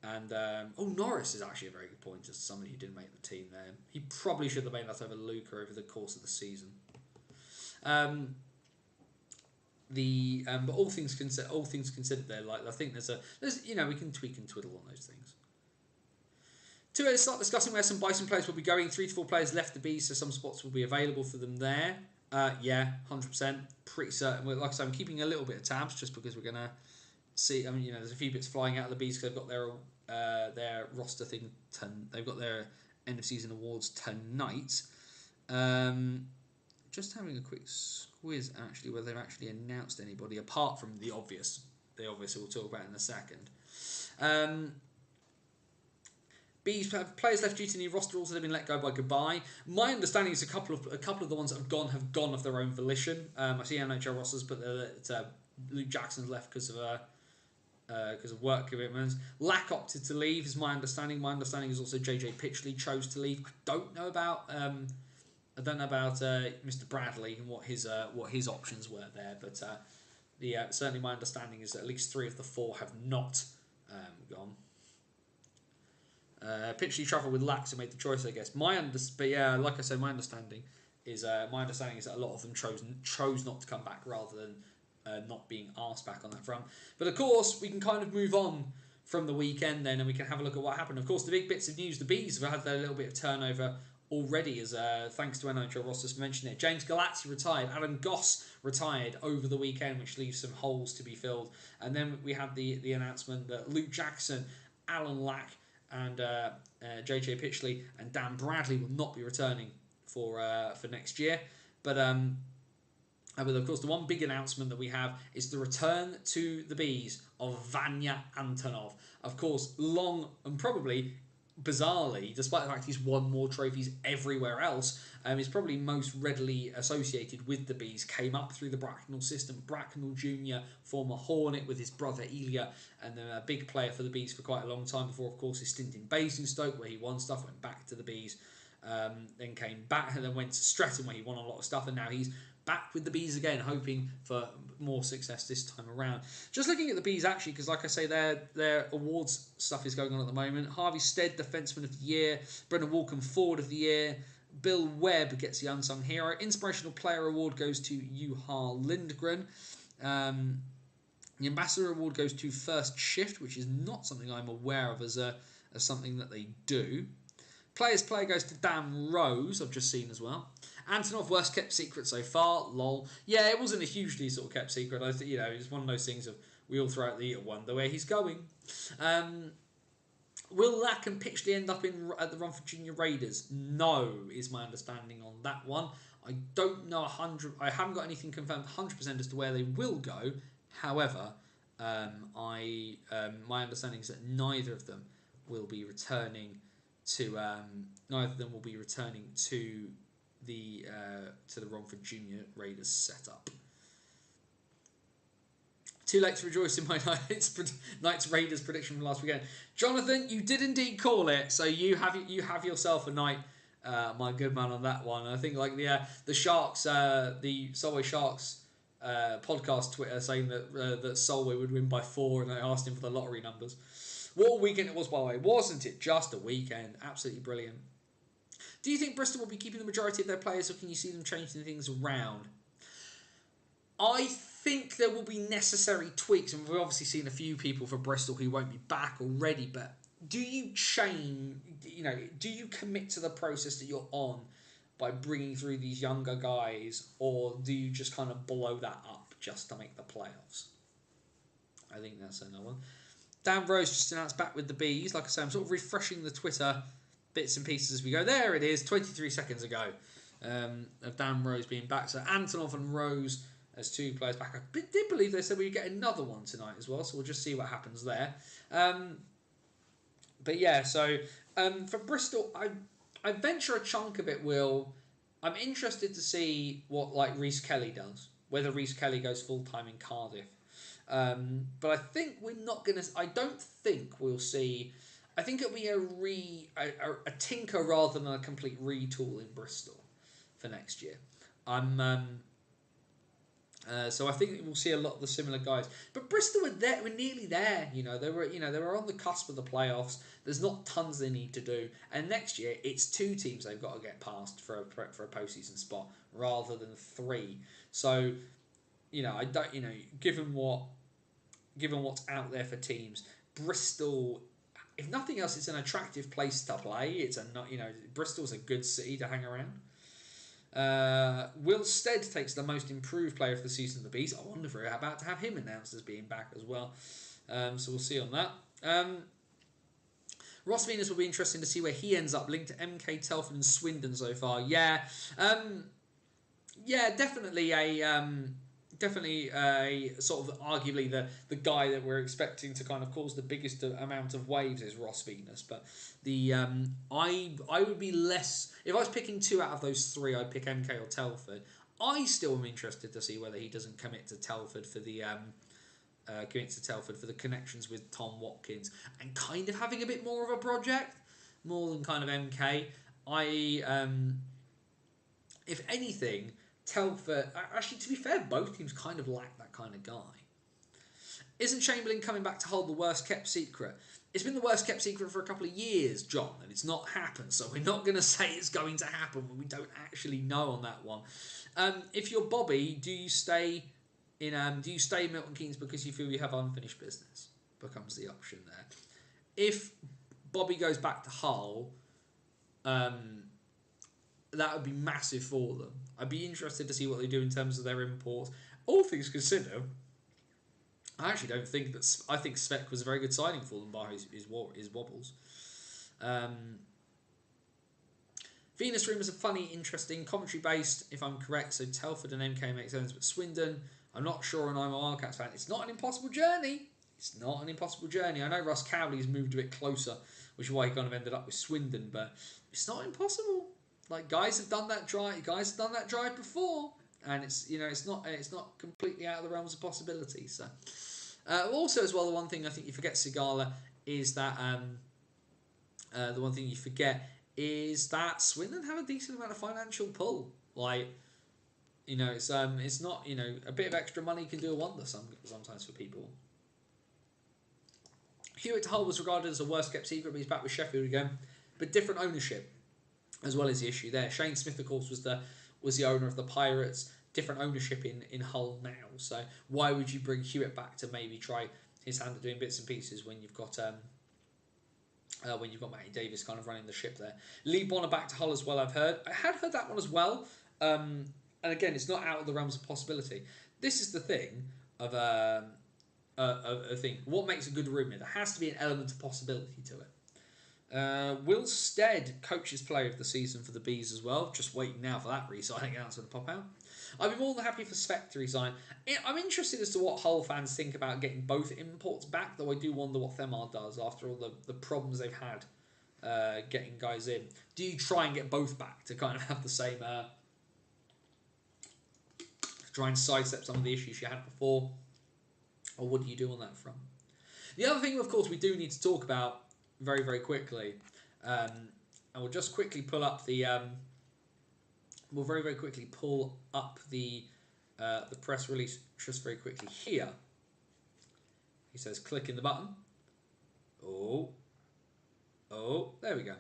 And Norris is actually a very good point as somebody who didn't make the team there. He probably should have made that over Luca over the course of the season. But all things considered, there, I think there's we can tweak and twiddle on those things. To start discussing where some Bison players will be going, 3 to 4 players left the Bees, so some spots will be available for them there. 100%, pretty certain. Like I said, I'm keeping a little bit of tabs just because we're gonna see. There's a few bits flying out of the Bees because they've got their roster thing. They've got their end of season awards tonight. Just having a quick squiz actually whether they've actually announced anybody apart from the obvious. The obvious we'll talk about in a second. Bees players left due to new roster rules that have been let go by goodbye. My understanding is a couple of the ones that have gone of their own volition. I see NHL rosters, but Luke Jackson's left because of work commitments. Lack opted to leave is my understanding. My understanding is also JJ Pitchley chose to leave. I don't know about Mr. Bradley and what his options were there, but certainly my understanding is that at least 3 of the 4 have not gone. Pitchley travelled with Lax and made the choice, I guess. But yeah, like I said, my understanding is that a lot of them chose not to come back rather than not being asked back on that front. But of course, we can kind of move on from the weekend then, and we can have a look at what happened. Of course, the big bits of news: the Bees have had their little bit of turnover already, as thanks to NHL rosters mentioned it. James Galazzi retired, Adam Goss retired over the weekend, which leaves some holes to be filled. And then we had the announcement that Luke Jackson, Alan Lack, and JJ Pitchley and Dan Bradley will not be returning for next year. But of course, the one big announcement that we have is the return to the Bees of Vanya Antonov. Of course, long and probably bizarrely, despite the fact he's won more trophies everywhere else, is probably most readily associated with the Bees. Came up through the Bracknell system. Bracknell Jr., former Hornet with his brother Elia, and then a big player for the Bees for quite a long time before, of course, his stint in Basingstoke, where he won stuff, went back to the Bees, then came back, and then went to Streatham, where he won a lot of stuff, and now he's back with the Bees again, hoping for more success this time around. Just looking at the Bees, actually, because like I say, their awards stuff is going on at the moment. Harvey Stead, Defenceman of the Year. Brendan Walcombe, Forward of the Year. Bill Webb gets the Unsung Hero. Inspirational Player Award goes to Juha Lindgren. The Ambassador Award goes to First Shift, which is not something I'm aware of as something that they do. Player's Player goes to Dan Rose, I've just seen as well. Antonov, worst kept secret so far. Lol. Yeah, it wasn't a hugely sort of kept secret. I think, it's one of those things of we all throughout the year wonder where he's going. Will Lack and Pitchley end up at the Romford Junior Raiders? No, is my understanding on that one. I don't know 100. I haven't got anything confirmed 100% as to where they will go. However, my understanding is that neither of them will be returning to the Romford Junior Raiders setup. Too late to rejoice in my Knights Raiders prediction from last weekend. Jonathan, you did indeed call it, so you have yourself a night, my good man, on that one. I think like the Sharks, the Solway Sharks podcast Twitter saying that Solway would win by 4, and I asked him for the lottery numbers. What a weekend it was, by the way. Wasn't it just a weekend? Absolutely brilliant. Do you think Bristol will be keeping the majority of their players, or can you see them changing things around? I think there will be necessary tweaks, and we've obviously seen a few people for Bristol who won't be back already, but do you do you commit to the process that you're on by bringing through these younger guys, or do you just kind of blow that up just to make the playoffs? I think that's another one. Dan Rose just announced back with the Bees. Like I say, I'm sort of refreshing the Twitter bits and pieces as we go. There it is, 23 seconds ago, of Dan Rose being back. So Antonov and Rose as 2 players back. I did believe they said we'd get another one tonight as well, so we'll just see what happens there. But yeah, so for Bristol, I venture a chunk of it, Will. I'm interested to see what Rhys Kelly does, whether Rhys Kelly goes full-time in Cardiff. But I think we're not going to... I don't think we'll see... I think it'll be a tinker rather than a complete retool in Bristol for next year. So I think we'll see a lot of the similar guys. But Bristol were nearly there. They were on the cusp of the playoffs. There's not tons they need to do. And next year, it's 2 teams they've got to get past for a postseason spot rather than 3. So, I don't. Given what's out there for teams, Bristol, if nothing else, it's an attractive place to play. Bristol's a good city to hang around. Will Stead takes the most improved player of the season of the Bees. I wonder if we're about to have him announced as being back as well. So we'll see on that. Ross Venus will be interesting to see where he ends up, linked to MK, Telford and Swindon so far. Yeah, definitely a sort of arguably the guy that we're expecting to kind of cause the biggest amount of waves is Ross Venus. But the I would be less, if I was picking 2 out of those 3, I'd pick MK or Telford. I still am interested to see whether he doesn't commit to Telford for the connections with Tom Watkins and kind of having a bit more of a project, more than kind of MK. If anything, Telford, actually, to be fair, both teams kind of lack that kind of guy. Isn't Chamberlain coming back to hold the worst kept secret? It's been the worst kept secret for a couple of years, John, and it's not happened. So we're not going to say it's going to happen when we don't actually know on that one. If you're Bobby, do you stay in Milton Keynes because you feel you have unfinished business? Becomes the option there. If Bobby goes back to Hull, that would be massive for them. I'd be interested to see what they do in terms of their imports. All things considered, I actually don't think that... I think Svek was a very good signing for them by his wobbles. Venus Room is a funny, interesting, commentary-based, if I'm correct, so Telford and MK make sense, but Swindon, I'm not sure, and I'm a Wildcats fan. It's not an impossible journey. It's not an impossible journey. I know Russ Cowley's moved a bit closer which is why he kind of ended up with Swindon. But it's not impossible. Like, guys have done that drive. Guys have done that drive before, and it's not completely out of the realms of possibility. So, also as well, the one thing I think you forget, Sigala, is that the one thing you forget is that Swindon have a decent amount of financial pull. Like, it's not, a bit of extra money can do a wonder sometimes for people. Hewitt to Hull was regarded as a worst kept secret, but he's back with Sheffield again, but different ownership as well as the issue there. Shane Smith, of course, was the owner of the Pirates. Different ownership in Hull now. So why would you bring Hewitt back to maybe try his hand at doing bits and pieces when you've got Matty Davis kind of running the ship there? Lee Bonner back to Hull as well. I had heard that one as well. And again, it's not out of the realms of possibility. This is the thing of a thing. What makes a good rumour? There has to be an element of possibility to it. Will Stead coaches player of the season for the Bees as well. Just waiting now for that re-signing answer to pop out. I'd be more than happy for Speck to resign. I'm interested as to what Hull fans think about getting both imports back, though I do wonder what Themar does after all the problems they've had getting guys in. Do you try and get both back to kind of have the same... try and sidestep some of the issues you had before? Or what do you do on that front? The other thing, of course, we do need to talk about very, very quickly, and we'll just quickly pull up the we'll very, very quickly pull up the press release just very quickly here. He says clicking the button. Oh, there we go.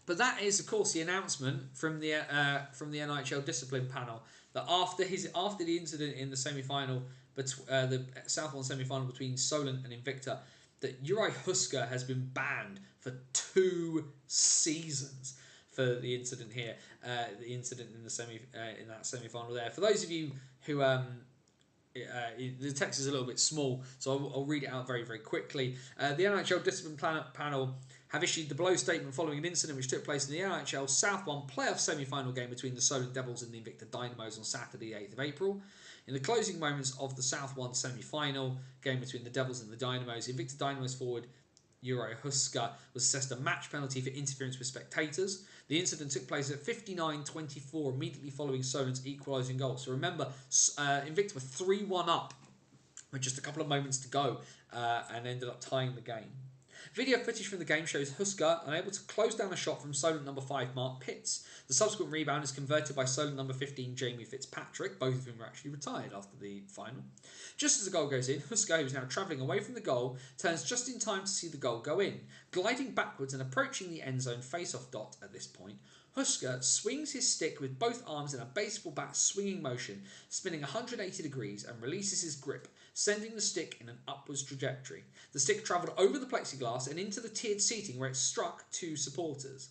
But that is, of course, the announcement from the NIHL discipline panel that after the incident in the semi-final, the South One semi-final between Solent and Invicta, that Uri Husker has been banned for 2 seasons for the incident here, the incident in the in that semi-final there. For those of you who the text is a little bit small, so I'll read it out very, very quickly. The NHL Discipline Panel have issued the below statement following an incident which took place in the NHL South One playoff semi-final game between the Solent Devils and the Invicta Dynamos on Saturday, 8th of April. In the closing moments of the South One semi-final game between the Devils and the Dynamos, Invicta Dynamos forward Uri Husker was assessed a match penalty for interference with spectators. The incident took place at 59-24, immediately following Solent's equalising goal. So remember, Invicta were 3-1 up with just a couple of moments to go and ended up tying the game. Video footage from the game shows Husker unable to close down a shot from Solent number 5 Mark Pitts. The subsequent rebound is converted by Solent number 15 Jamie Fitzpatrick, both of whom were actually retired after the final. Just as the goal goes in, Husker, who is now travelling away from the goal, turns just in time to see the goal go in. Gliding backwards and approaching the end zone face-off dot at this point, Husker swings his stick with both arms in a baseball bat swinging motion, spinning 180 degrees and releases his grip, sending the stick in an upwards trajectory. The stick travelled over the plexiglass and into the tiered seating where it struck 2 supporters.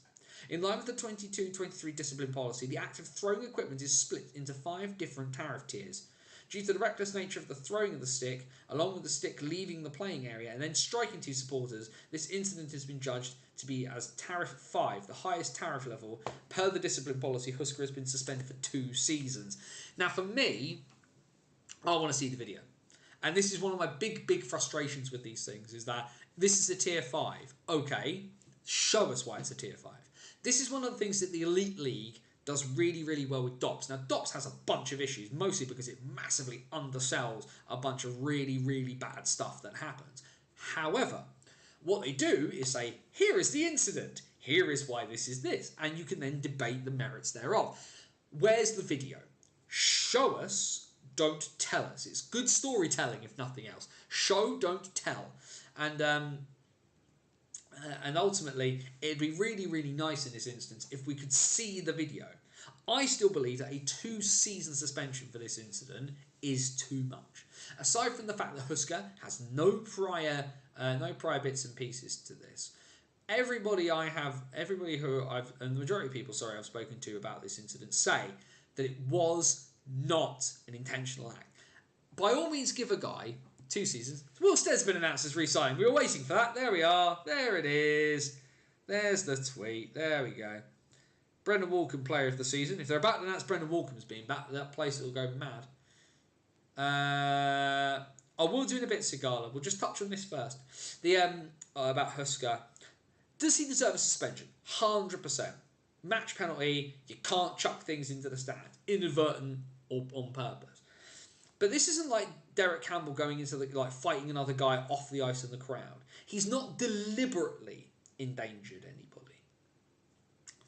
In line with the 22-23 discipline policy, the act of throwing equipment is split into 5 different tariff tiers. Due to the reckless nature of the throwing of the stick, along with the stick leaving the playing area and then striking 2 supporters, this incident has been judged to be as Tariff 5, the highest tariff level. Per the discipline policy, Husker has been suspended for 2 seasons. Now, for me, I want to see the video. And this is one of my big frustrations with these things, is that this is a tier 5. Okay, show us why it's a tier 5. This is one of the things that the Elite League does really, really well with DOPS. Now, DOPS has a bunch of issues, mostly because it massively undersells a bunch of really, really bad stuff that happens. However, what they do is say, here is the incident, here is why this is this, and you can then debate the merits thereof. Where's the video? Show us, don't tell us. It's good storytelling, if nothing else. Show, don't tell. And ultimately, it'd be really, really nice in this instance if we could see the video. I still believe that a 2-season suspension for this incident is too much. Aside from the fact that Husker has no prior bits and pieces to this. Everybody who and the majority of people, I've spoken to about this incident say that it was not an intentional act. By all means, give a guy 2 seasons. Will Stead's been announced as re-signing. We were waiting for that. There we are. There it is. There's the tweet. There we go. Brendan Walcombe, player of the season. If they're about to announce Brendan Walcombe as being back, that place will go mad. I will do in a bit, Sigala. We'll just touch on this first. The about Husker. Does he deserve a suspension? 100%. Match penalty, you can't chuck things into the stand, inadvertent or on purpose. But this isn't like Derek Campbell going into fighting another guy off the ice in the crowd. He's not deliberately endangered anybody.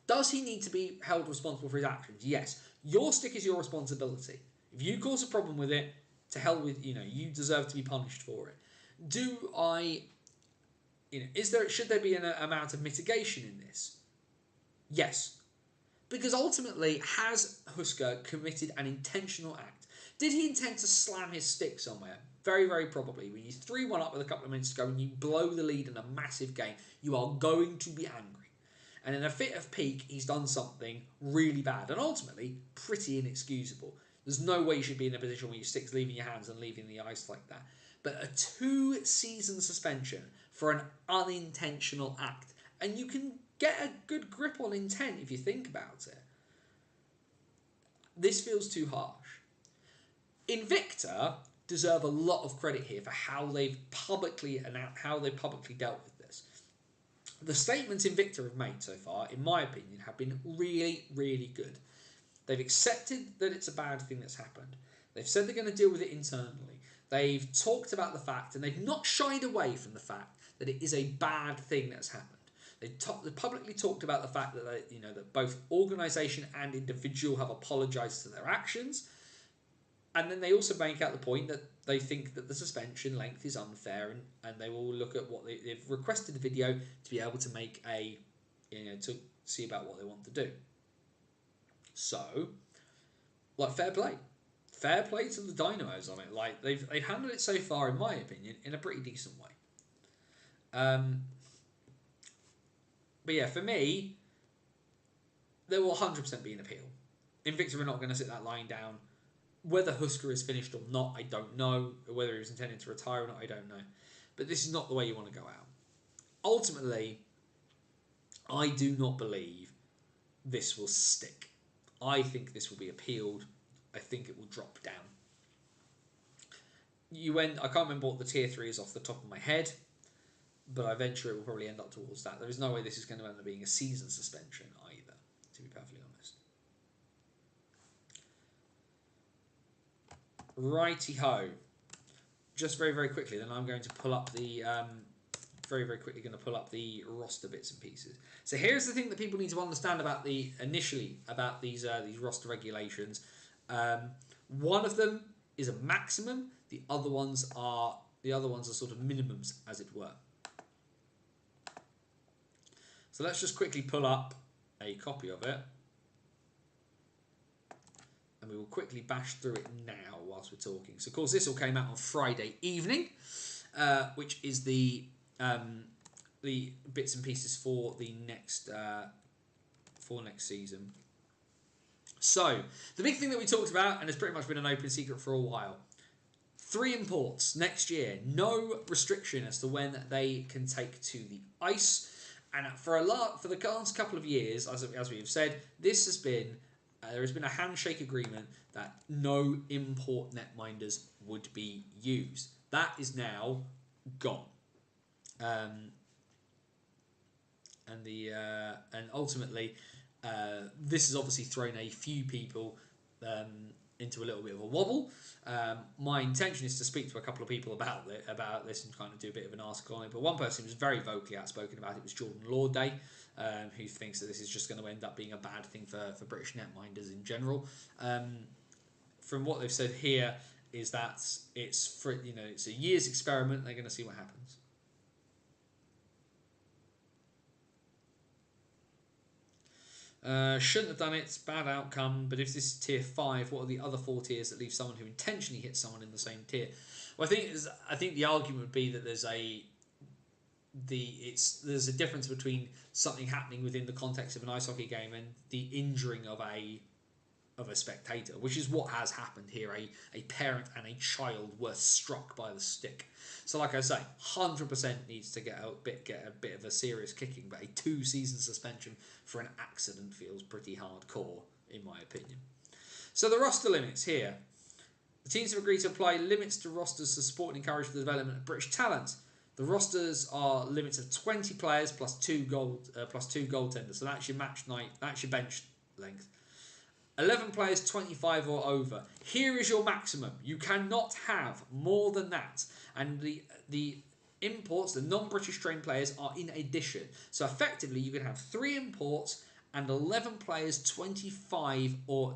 Does he need to be held responsible for his actions? Yes. Your stick is your responsibility. If you cause a problem with it, to hell with, you deserve to be punished for it. Should there be an amount of mitigation in this? Yes. Because ultimately, has Husker committed an intentional act? Did he intend to slam his stick somewhere? Very, very probably. When you're 3-1 up with a couple of minutes to go and you blow the lead in a massive game, you are going to be angry. And in a fit of pique, he's done something really bad and ultimately pretty inexcusable. There's no way you should be in a position where your stick's leaving your hands and leaving the ice like that. But a 2-season suspension for an unintentional act, and you can get a good grip on intent if you think about it. This feels too harsh. Invicta deserve a lot of credit here for how they've publicly dealt with this. The statements Invicta have made so far, in my opinion, have been really, really good. They've accepted that it's a bad thing that's happened. They've said they're going to deal with it internally. They've talked about the fact, and they've not shied away from the fact that it is a bad thing that's happened. They publicly talked about the fact that that both organisation and individual have apologised for their actions, and then they also make out the point that they think that the suspension length is unfair, and they will look at what they've requested a video to be able to make to see about what they want to do. So, fair play. Fair play to the Dynamos on it. They've handled it so far, in my opinion, in a pretty decent way. But yeah, for me, there will 100% be an appeal. Invicta are not going to sit that line down. Whether Husker is finished or not, I don't know. Whether he was intending to retire or not, I don't know. But this is not the way you want to go out. Ultimately, I do not believe this will stick. I think this will be appealed. I think it will drop down. I can't remember what the tier 3 is off the top of my head, but I venture it will probably end up towards that. There is no way this is going to end up being a season suspension either, to be perfectly honest. Righty-ho. Just very, very quickly, then I'm going to pull up the... very, very quickly going to pull up the roster bits and pieces. So here's the thing that people need to understand about these roster regulations. One of them is a maximum. The other ones are sort of minimums, as it were. So let's just quickly pull up a copy of it, and we will quickly bash through it now whilst we're talking. So of course this all came out on Friday evening, which is the bits and pieces for the next season. So the big thing that we talked about, and has pretty much been an open secret for a while, 3 imports next year. No restriction as to when they can take to the ice. And for the last couple of years, as we have said, this has been there has been a handshake agreement that no import netminders would be used. That is now gone. And ultimately, this has obviously thrown a few people into a little bit of a wobble. My intention is to speak to a couple of people about this and kind of do a bit of an article on it. But one person who was very vocally outspoken about it was Jordan Lawday, who thinks that this is just going to end up being a bad thing for British netminders in general. From what they've said here is that it's a year's experiment. They're going to see what happens. Shouldn't have done it, bad outcome, but if this is tier 5, what are the other 4 tiers that leave someone who intentionally hits someone in the same tier? Well, I think the argument would be that there's a difference between something happening within the context of an ice hockey game and the injuring of a spectator, which is what has happened here. A parent and a child were struck by the stick. So like I say, 100% needs to get a bit of a serious kicking, but a 2-season suspension for an accident feels pretty hardcore, in my opinion. So the roster limits here. The teams have agreed to apply limits to rosters to support and encourage the development of British talent. The rosters are limits of 20 players plus two goaltenders. So that's your match night. That's your bench length. 11 players, 25 or over. Here is your maximum. You cannot have more than that. And the imports, the non-British trained players, are in addition. So effectively, you can have 3 imports and 11 players, 25 or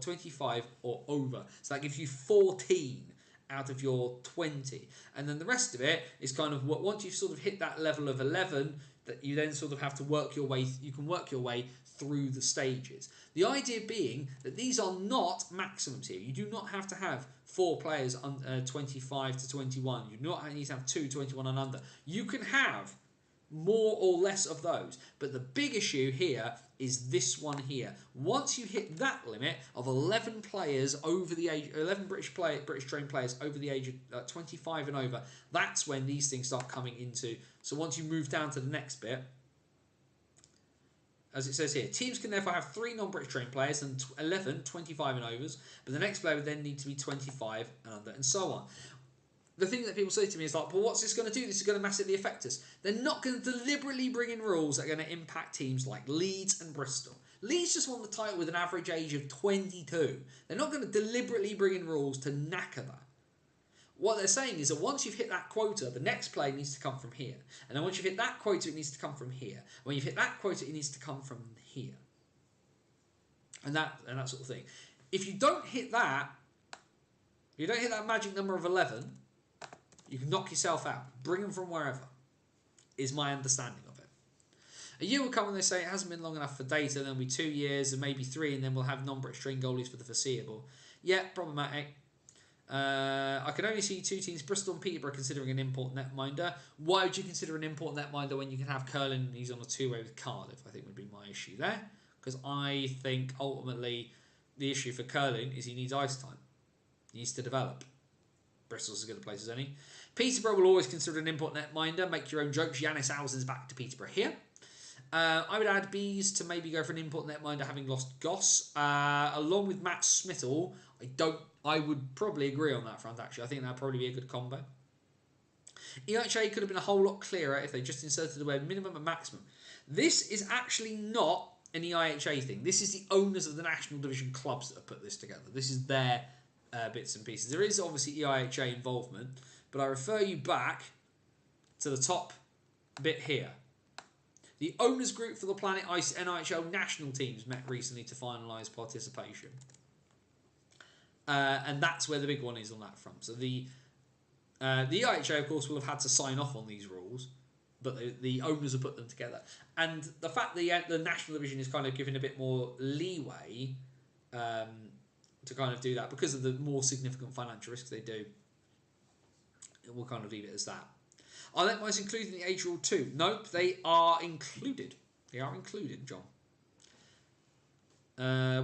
over. So that gives you 14 out of your 20. And then the rest of it is kind of what, once you've sort of hit that level of 11, that you then sort of have to work your way, you can work your way through the stages. The idea being that these are not maximums here. You do not have to have 4 players 25 to 21. You do not need to have 2 21 and under. You can have more or less of those. But the big issue here is this one here. Once you hit that limit of 11 players over the age, 11 British trained players over the age of 25 and over, that's when these things start coming into. So once you move down to the next bit, as it says here, teams can therefore have 3 non-British trained players and 11 25 and overs, but the next player would then need to be 25 and under, and so on. The thing that people say to me is like, well, what's this going to do? This is going to massively affect us. They're not going to deliberately bring in rules that are going to impact teams like Leeds and Bristol. Leeds just won the title with an average age of 22. They're not going to deliberately bring in rules to knacker that. What they're saying is that once you've hit that quota, the next play needs to come from here. And then once you've hit that quota, it needs to come from here. When you've hit that quota, it needs to come from here. And that sort of thing. If you don't hit that, if you don't hit that magic number of 11, you can knock yourself out. Bring them from wherever, is my understanding of it. A year will come when they say it hasn't been long enough for data. There'll be 2 years and maybe 3, and then we'll have non-British trained goalies for the foreseeable. Yeah, problematic. I can only see 2 teams, Bristol and Peterborough, considering an import netminder. Why would you consider an import netminder when you can have Curlin and he's on a 2-way with Cardiff? I think would be my issue there. Because I think ultimately the issue for Curlin is he needs ice time. He needs to develop. Bristol's as good a place as any. Peterborough will always consider an import netminder. Make your own jokes. Yanis Alzen's back to Peterborough here. I would add Bees to maybe go for an import netminder, having lost Goss. Along with Matt Smithall, I would probably agree on that front, actually. I think that would probably be a good combo. EIHA could have been a whole lot clearer if they just inserted the word minimum and maximum. This is actually not an EIHA thing. This is the owners of the National Division clubs that have put this together. This is their bits and pieces. There is obviously EIHA involvement, but I refer you back to the top bit here. The owners group for the Planet Ice NIHL national teams met recently to finalise participation. And that's where the big one is on that front. So the EIHA, of course, will have had to sign off on these rules, but the owners have put them together. And the fact that the national division is kind of given a bit more leeway to kind of do that because of the more significant financial risks they do, we'll kind of leave it as that. Are net mice included in the age rule too? Nope, they are included. They are included, John.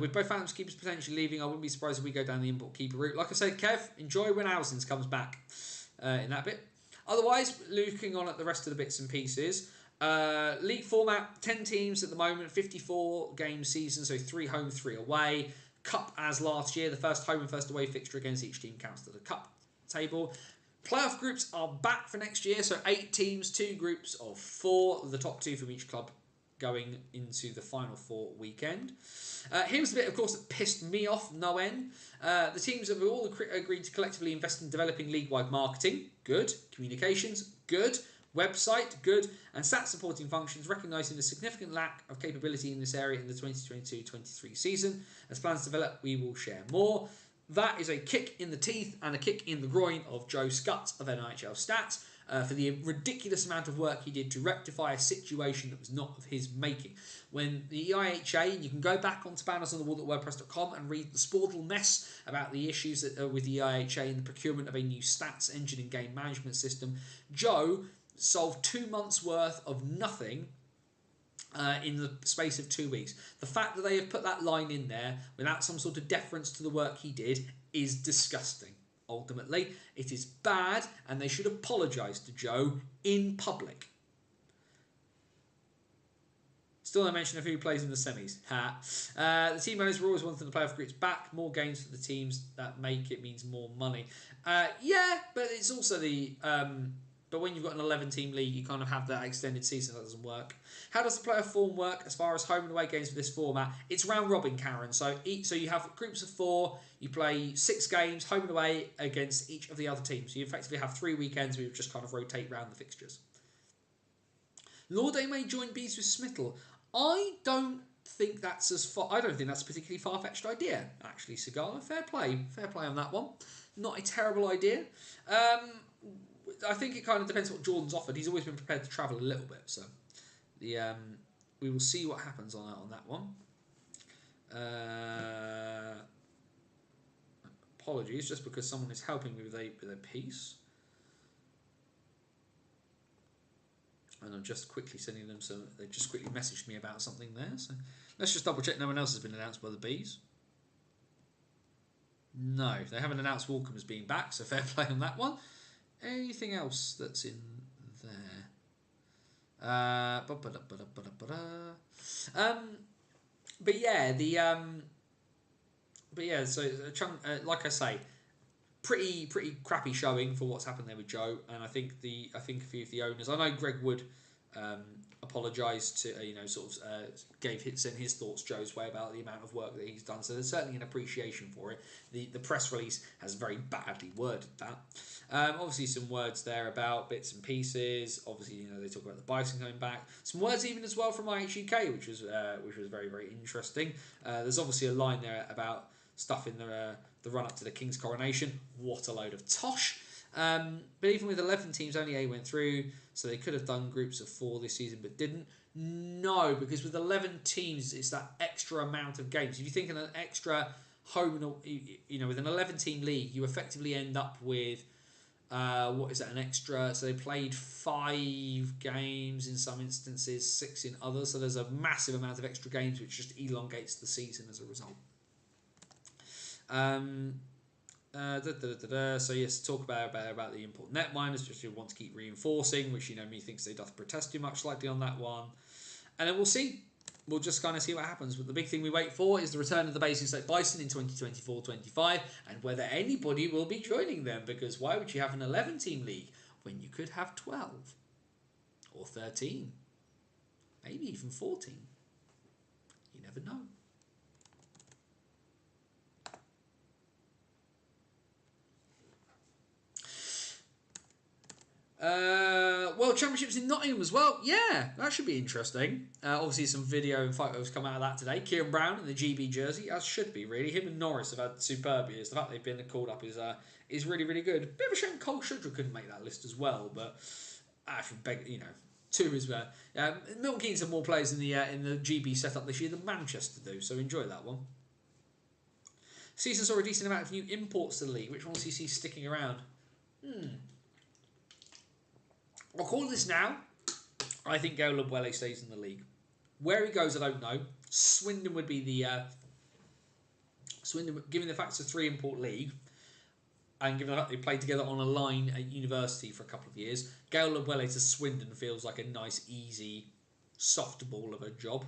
With both Phantoms keepers potentially leaving, I wouldn't be surprised if we go down the import keeper route. Like I said, Kev, enjoy when Alzins comes back in that bit. Otherwise, looking on at the rest of the bits and pieces. League format, 10 teams at the moment, 54 game season, so 3 home, 3 away. Cup as last year, the first home and first away fixture against each team counts to the cup table. Playoff groups are back for next year, so 8 teams, 2 groups of 4, the top 2 from each club going into the Final Four weekend. Here's the bit, of course, that pissed me off no end. The teams have all agreed to collectively invest in developing league-wide marketing, good. Communications, good. Website, good. And stat supporting functions, recognising the significant lack of capability in this area in the 2022-23 season. As plans develop, we will share more. That is a kick in the teeth and a kick in the groin of Joe Scutt of NIHL Stats for the ridiculous amount of work he did to rectify a situation that was not of his making. When the EIHA, you can go back onto bannersonthewall.wordpress.com and read the sportal mess about the issues with the EIHA and the procurement of a new stats engine and game management system. Joe solved 2 months worth of nothing in the space of 2 weeks. The fact that they have put that line in there without some sort of deference to the work he did is disgusting. Ultimately, it is bad, and they should apologise to Joe in public. Still no mention of who plays in the semis. The team owners were always wanting the playoff groups back. More games for the teams that make it means more money. Yeah, but it's also the But when you've got an 11-team league, you kind of have that extended season. That doesn't work. How does the player form work as far as home and away games for this format? It's round robin, Karen. So you have groups of 4. You play 6 games home and away against each of the other teams. So you effectively have 3 weekends where you just kind of rotate round the fixtures. Lauday may join Bees with Smittle. I don't think that's I don't think that's a particularly far-fetched idea. Actually, Sagala, fair play on that one. Not a terrible idea. I think it kind of depends what Jordan's offered. He's always been prepared to travel a little bit, so we will see what happens on that one. Apologies, just because someone is helping me with a piece, and I'm just quickly sending them some. They just quickly messaged me about something there, so let's just double check no one else has been announced by the Bees. No, they haven't announced Walkham as being back, so fair play on that one. Anything else that's in there? But yeah, so like I say, pretty crappy showing for what's happened there with Joe, and I think a few of the owners. I know Greg Wood apologised to sent his thoughts Joe's way about the amount of work that he's done. So there's certainly an appreciation for it. The press release has very badly worded that. Obviously some words there about bits and pieces. Obviously they talk about the Bison coming back. Some words even as well from IHUK, which was very very interesting. There's obviously a line there about stuff in the run up to the King's coronation. What a load of tosh. But even with 11 teams, only 8 went through, so they could have done groups of 4 this season, but didn't. No, because with 11 teams, it's that extra amount of games. If you think of an extra home, with an 11-team league, you effectively end up with an extra. So they played 5 games in some instances, 6 in others. So there's a massive amount of extra games, which just elongates the season as a result. So yes, talk about the import net miners, just who want to keep reinforcing, which methinks they doth protest too much slightly on that one, and then we'll see. We'll just kind of see what happens. But the big thing we wait for is the return of the Basingstoke Bison in 2024-25, and whether anybody will be joining them. Because why would you have an 11-team league when you could have 12 or 13, maybe even 14? You never know. World Championships in Nottingham as well. Yeah, that should be interesting. Obviously, some video and photos come out of that today. Kieran Brown in the GB jersey, as should be really. Him and Norris have had superb years. The fact they've been called up is really really good. Bit of a shame Cole Shudra couldn't make that list as well, but two as well. Milton Keynes have more players in the GB setup this year than Manchester do, so enjoy that one. Season saw a decent amount of new imports to the league. Which ones do you see sticking around? I'll call this now. I think Gael Lubwele stays in the league. Where he goes, I don't know. Swindon would be the... given the fact it's a 3-import league, and given the fact they played together on a line at university for a couple of years, Gael Lubwele to Swindon feels like a nice, easy, soft ball of a job.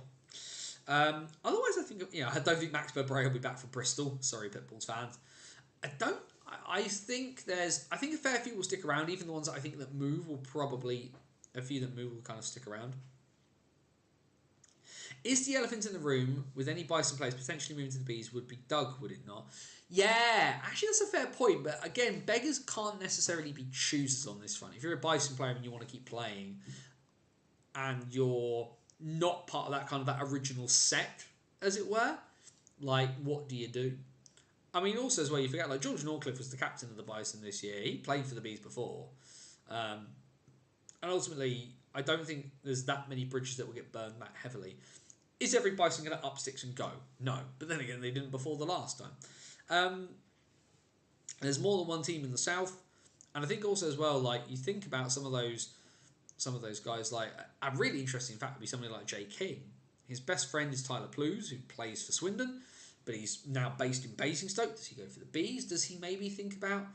Otherwise, I don't think Max Burbrey will be back for Bristol. Sorry, Pitbulls fans. I think a fair few will stick around. Even the ones that I think that move will probably... A few that move will kind of stick around. Is the elephant in the room with any Bison players potentially moving to the Bees would be Doug, would it not? Yeah, actually that's a fair point. But again, beggars can't necessarily be choosers on this front. If you're a Bison player and you want to keep playing and you're not part of that original set, as it were, like, what do you do? I mean, also as well, you forget, like, George Norcliffe was the captain of the Bison this year. He played for the Bees before. And ultimately, I don't think there's that many bridges that will get burned that heavily. Is every Bison going to up sticks and go? No. But then again, they didn't before the last time. There's more than one team in the south. And I think also as well, like, you think about some of those guys, like, a really interesting fact would be somebody like Jay King. His best friend is Tyler Plews, who plays for Swindon, but he's now based in Basingstoke. Does he go for the Bees? Does he maybe think about...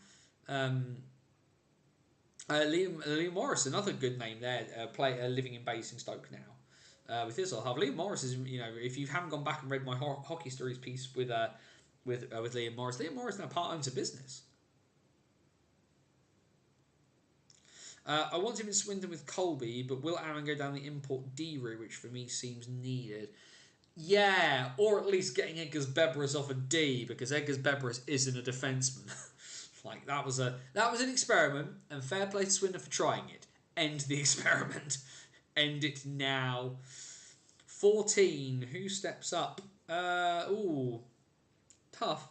Liam Morris, another good name there, living in Basingstoke now. With his half, Liam Morris is, if you haven't gone back and read my hockey stories piece with Liam Morris now part owns a business. I want him in Swindon with Colby, but will Aaron go down the import D route, which for me seems needed? Yeah, or at least getting Edgars Bebris off a D, because Edgars Bebris isn't a defenseman. Like that was an experiment, and fair play to Swindon for trying it. End the experiment. End it now. 14. Who steps up? Tough.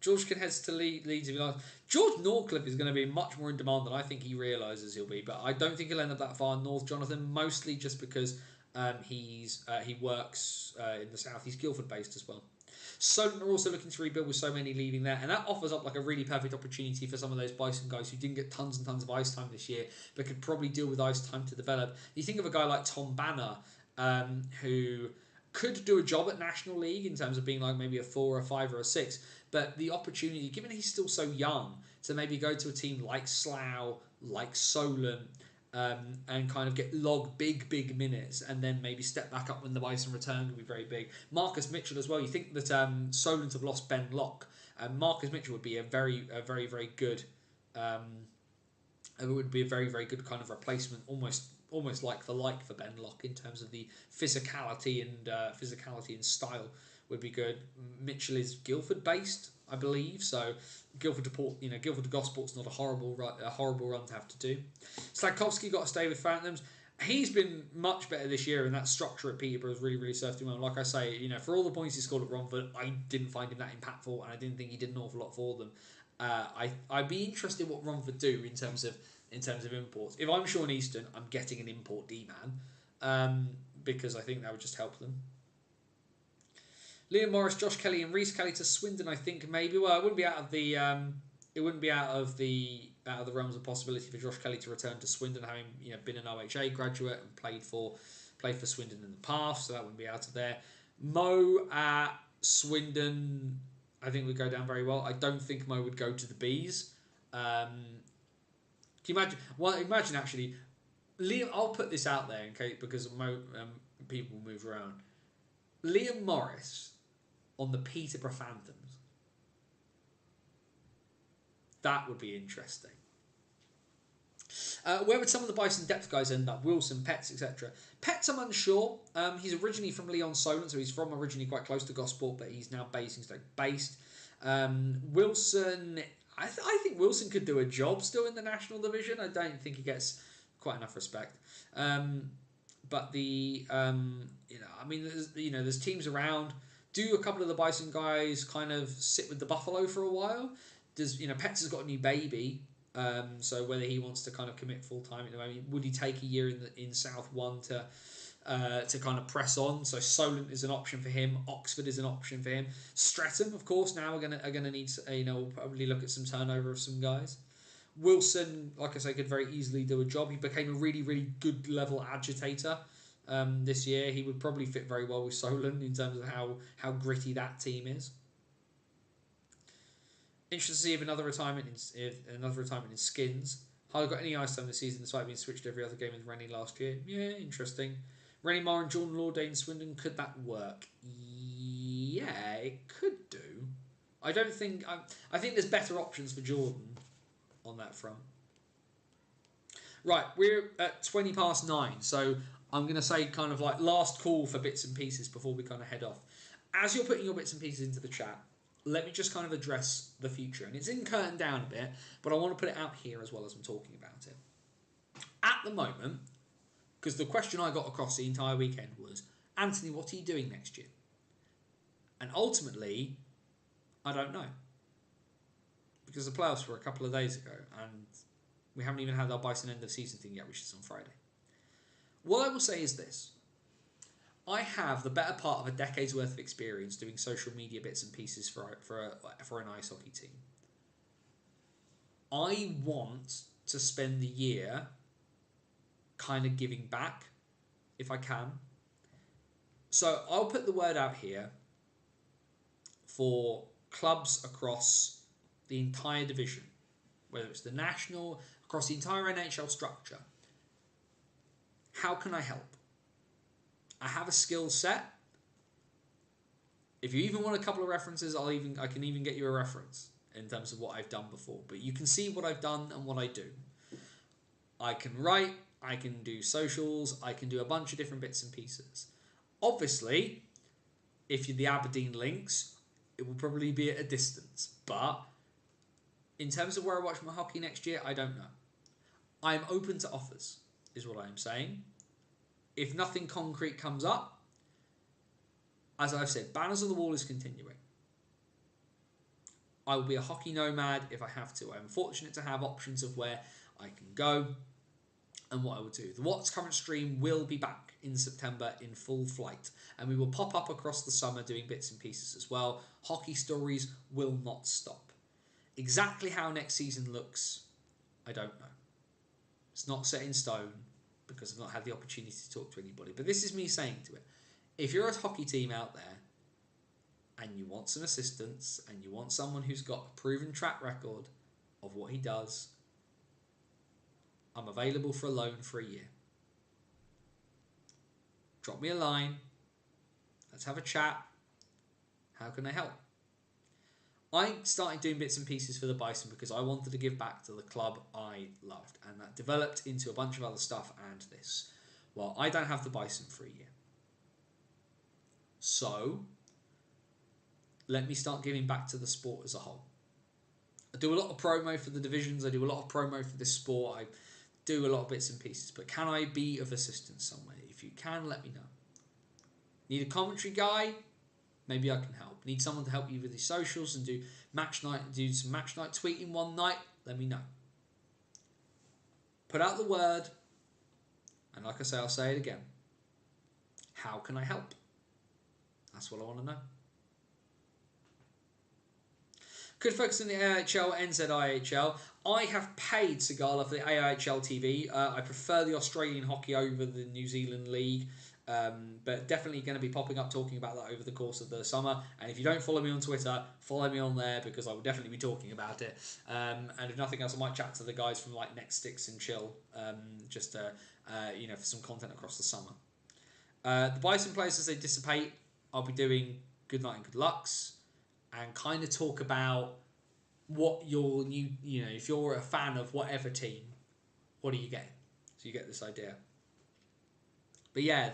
George can head to Leeds if he likes. George Norcliffe is going to be much more in demand than I think he realises he'll be, but I don't think he'll end up that far north, Jonathan, mostly just because he works in the south. He's Guildford based as well. Solent are also looking to rebuild with so many leaving there, and that offers up like a really perfect opportunity for some of those Bison guys who didn't get tons and tons of ice time this year, but could probably deal with ice time to develop. You think of a guy like Tom Banner, who could do a job at National League in terms of being like maybe a 4 or a 5 or a 6, but the opportunity, given he's still so young, to maybe go to a team like Slough, like Solent, and kind of get log big minutes, and then maybe step back up when the Bison return could be very big. Marcus Mitchell as well. You think that Solent have lost Ben Locke, and Marcus Mitchell would be a very good, it would be a very good kind of replacement, almost like for Ben Locke in terms of the physicality and style would be good. Mitchell is Guildford based, I believe, so Guildford to Gosport's not a horrible run to have to do. Sladkowski got to stay with Phantoms. He's been much better this year, and that structure at Peterborough has really served him well. Like I say, for all the points he scored at Romford, I didn't find him that impactful, and I didn't think he did an awful lot for them. I'd be interested what Romford do in terms of imports. If I'm Sean Easton, I'm getting an import D-man, because I think that would just help them. Liam Morris, Josh Kelly, and Reece Kelly to Swindon. I think maybe. Well, it wouldn't be out of the realms of possibility for Josh Kelly to return to Swindon, having been an OHA graduate and played for Swindon in the past, so that wouldn't be out of there. Mo at Swindon, I think would go down very well. I don't think Mo would go to the Bees. Can you imagine? Well, imagine actually, Liam. I'll put this out there in case because Mo people move around. Liam Morris on the Peterborough Phantoms. That would be interesting. Where would some of the Bison depth guys end up? Wilson, Petts, etc. Petts, I'm unsure. He's originally from Leon Solent, so he's from originally quite close to Gosport, but he's now Basingstoke based. Wilson, I think Wilson could do a job still in the National Division. I don't think he gets quite enough respect. But there's teams around. Do a couple of the Bison guys kind of sit with the Buffalo for a while? Petts has got a new baby, so whether he wants to kind of commit full time at the moment, would he take a year in South One to kind of press on? So Solent is an option for him. Oxford is an option for him. Streatham, of course, now are gonna need we'll probably look at some turnover of some guys. Wilson, like I say, could very easily do a job. He became a really good level agitator this year. He would probably fit very well with Solent in terms of how gritty that team is. Interested to see if another retirement in Skins. Harlow got any ice time this season despite being switched every other game with Rennie last year. Yeah, interesting. Rennie Marr and Jordan Lawday in Swindon, could that work? Yeah, it could do. I think there's better options for Jordan on that front. Right, we're at 9:20, so I'm going to say kind of like last call for bits and pieces before we kind of head off. As you're putting your bits and pieces into the chat, let me just kind of address the future. And it's in curtain down a bit, but I want to put it out here as well as I'm talking about it. At the moment, because the question I got across the entire weekend was, Anthony, what are you doing next year? And ultimately, I don't know. Because the playoffs were a couple of days ago, and we haven't even had our Bison end of season thing yet, which is on Friday. What I will say is this. I have the better part of a decade's worth of experience doing social media bits and pieces for an ice hockey team. I want to spend the year kind of giving back, if I can. So I'll put the word out here for clubs across the entire division, whether it's the national, across the entire NHL structure. How can I help? I have a skill set. If you even want a couple of references, I can even get you a reference. in terms of what I've done before. But you can see what I've done and what I do. I can write, I can do socials, I can do a bunch of different bits and pieces. Obviously, if you're the Aberdeen Lynx, it will probably be at a distance. But in terms of where I watch my hockey next year, I don't know. I'm open to offers, is what I'm saying. If nothing concrete comes up, as I've said, Banners on the Wall is continuing. I will be a hockey nomad if I have to. I'm fortunate to have options of where I can go and what I will do. The What's Current stream will be back in September in full flight, and we will pop up across the summer doing bits and pieces as well. Hockey stories will not stop. Exactly how next season looks, I don't know. It's not set in stone because I've not had the opportunity to talk to anybody. But this is me saying to it. If you're a hockey team out there and you want some assistance and you want someone who's got a proven track record of what he does, I'm available for a loan for a year. Drop me a line. Let's have a chat. How can I help? I started doing bits and pieces for the Bison because I wanted to give back to the club I loved, and that developed into a bunch of other stuff and this. Well, I don't have the Bison for a year. So, let me start giving back to the sport as a whole. I do a lot of promo for the divisions. I do a lot of promo for this sport. I do a lot of bits and pieces. But can I be of assistance somewhere? If you can, let me know. Need a commentary guy? Maybe I can help. Need someone to help you with your socials and do some match night tweeting one night? Let me know. Put out the word. And like I say, I'll say it again. How can I help? That's what I want to know. Could focus on the AIHL, NZIHL. I have paid Sigala for the AIHL TV. I prefer the Australian hockey over the New Zealand League. But definitely going to be popping up talking about that over the course of the summer. And if you don't follow me on Twitter, follow me on there because I will definitely be talking about it. And if nothing else, I might chat to the guys from like Next Sticks and Chill, just for some content across the summer. The Bison players, as they dissipate, I'll be doing Good Night and Good Lucks and kind of talk about what your new, if you're a fan of whatever team, what are you getting? So you get this idea. But yeah,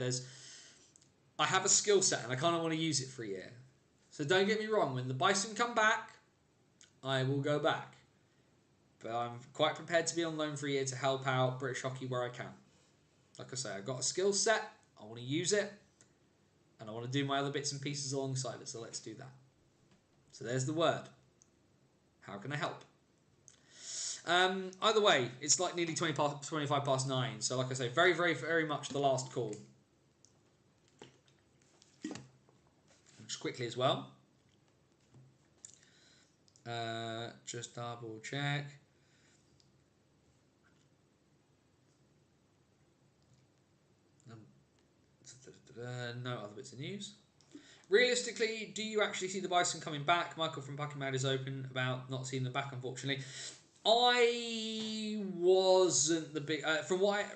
I have a skill set and I kind of want to use it for a year. So don't get me wrong, when the Bison come back, I will go back. But I'm quite prepared to be on loan for a year to help out British hockey where I can. Like I say, I've got a skill set, I want to use it, and I want to do my other bits and pieces alongside it, so let's do that. So there's the word. How can I help? Either way, it's like nearly 25 past 9. So like I say, very, very, very much the last call. Just quickly as well. Just double check. No other bits of news. Realistically, do you actually see the Bison coming back? Michael from Bucking Mad is open about not seeing them back, unfortunately. I wasn't the big from what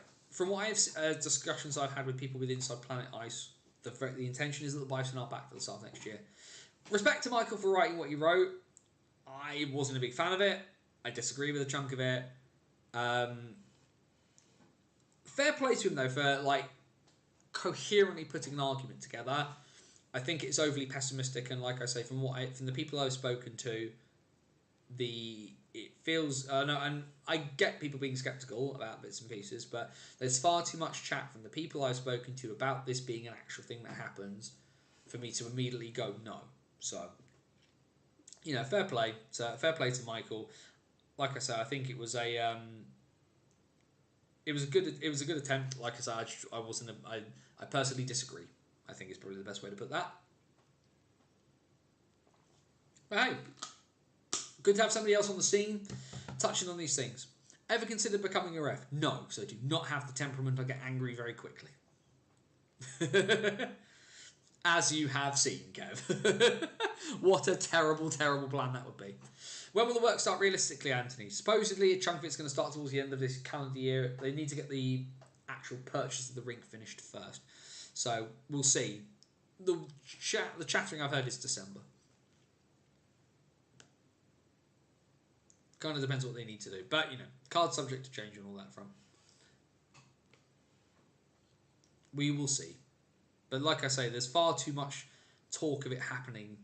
I've discussions I've had with people with Inside Planet Ice. The intention is that the Bison are back for the start of next year. Respect to Michael for writing what he wrote. I wasn't a big fan of it. I disagree with a chunk of it. Fair play to him though for coherently putting an argument together. I think it's overly pessimistic, and like I say, from the people I've spoken to, it feels and I get people being skeptical about bits and pieces, but there's far too much chat from the people I've spoken to about this being an actual thing that happens for me to immediately go no. So, fair play to Michael. Like I say, I think it was a good attempt. Like I said, I personally disagree. I think it's probably the best way to put that. But hey, good to have somebody else on the scene touching on these things. Ever considered becoming a ref? No, because I do not have the temperament. I get angry very quickly. As you have seen, Kev. What a terrible, terrible plan that would be. When will the work start realistically, Anthony? Supposedly a chunk of it's going to start towards the end of this calendar year. They need to get the actual purchase of the rink finished first. So we'll see. The chattering I've heard is December. Kind of depends what they need to do. But, card subject to change and all that front. We will see. But like I say, there's far too much talk of it happening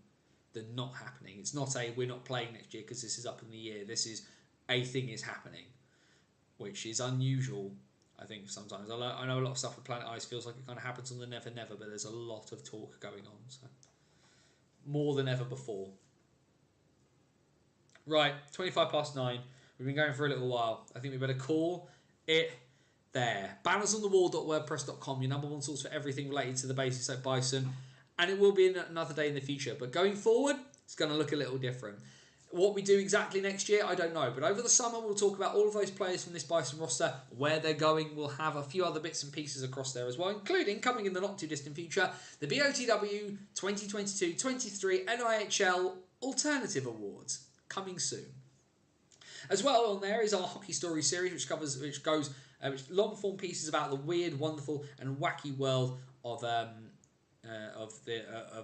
than not happening. It's not we're not playing next year because this is up in the year. This is a thing is happening, which is unusual, I think, sometimes. I know a lot of stuff with Planet Ice feels like it kind of happens on the Never Never, but there's a lot of talk going on. So more than ever before. Right, 9:25. We've been going for a little while. I think we better call it there. Bannersonthewall.wordpress.com, your number one source for everything related to the basics at Bison. And it will be another day in the future. But going forward, it's going to look a little different. What we do exactly next year, I don't know. But over the summer, we'll talk about all of those players from this Bison roster, where they're going. We'll have a few other bits and pieces across there as well, including, coming in the not too distant future, the BOTW 2022-23 NIHL Alternative Awards, coming soon. As well on there is our Hockey Story series, which goes long form pieces about the weird, wonderful, and wacky world of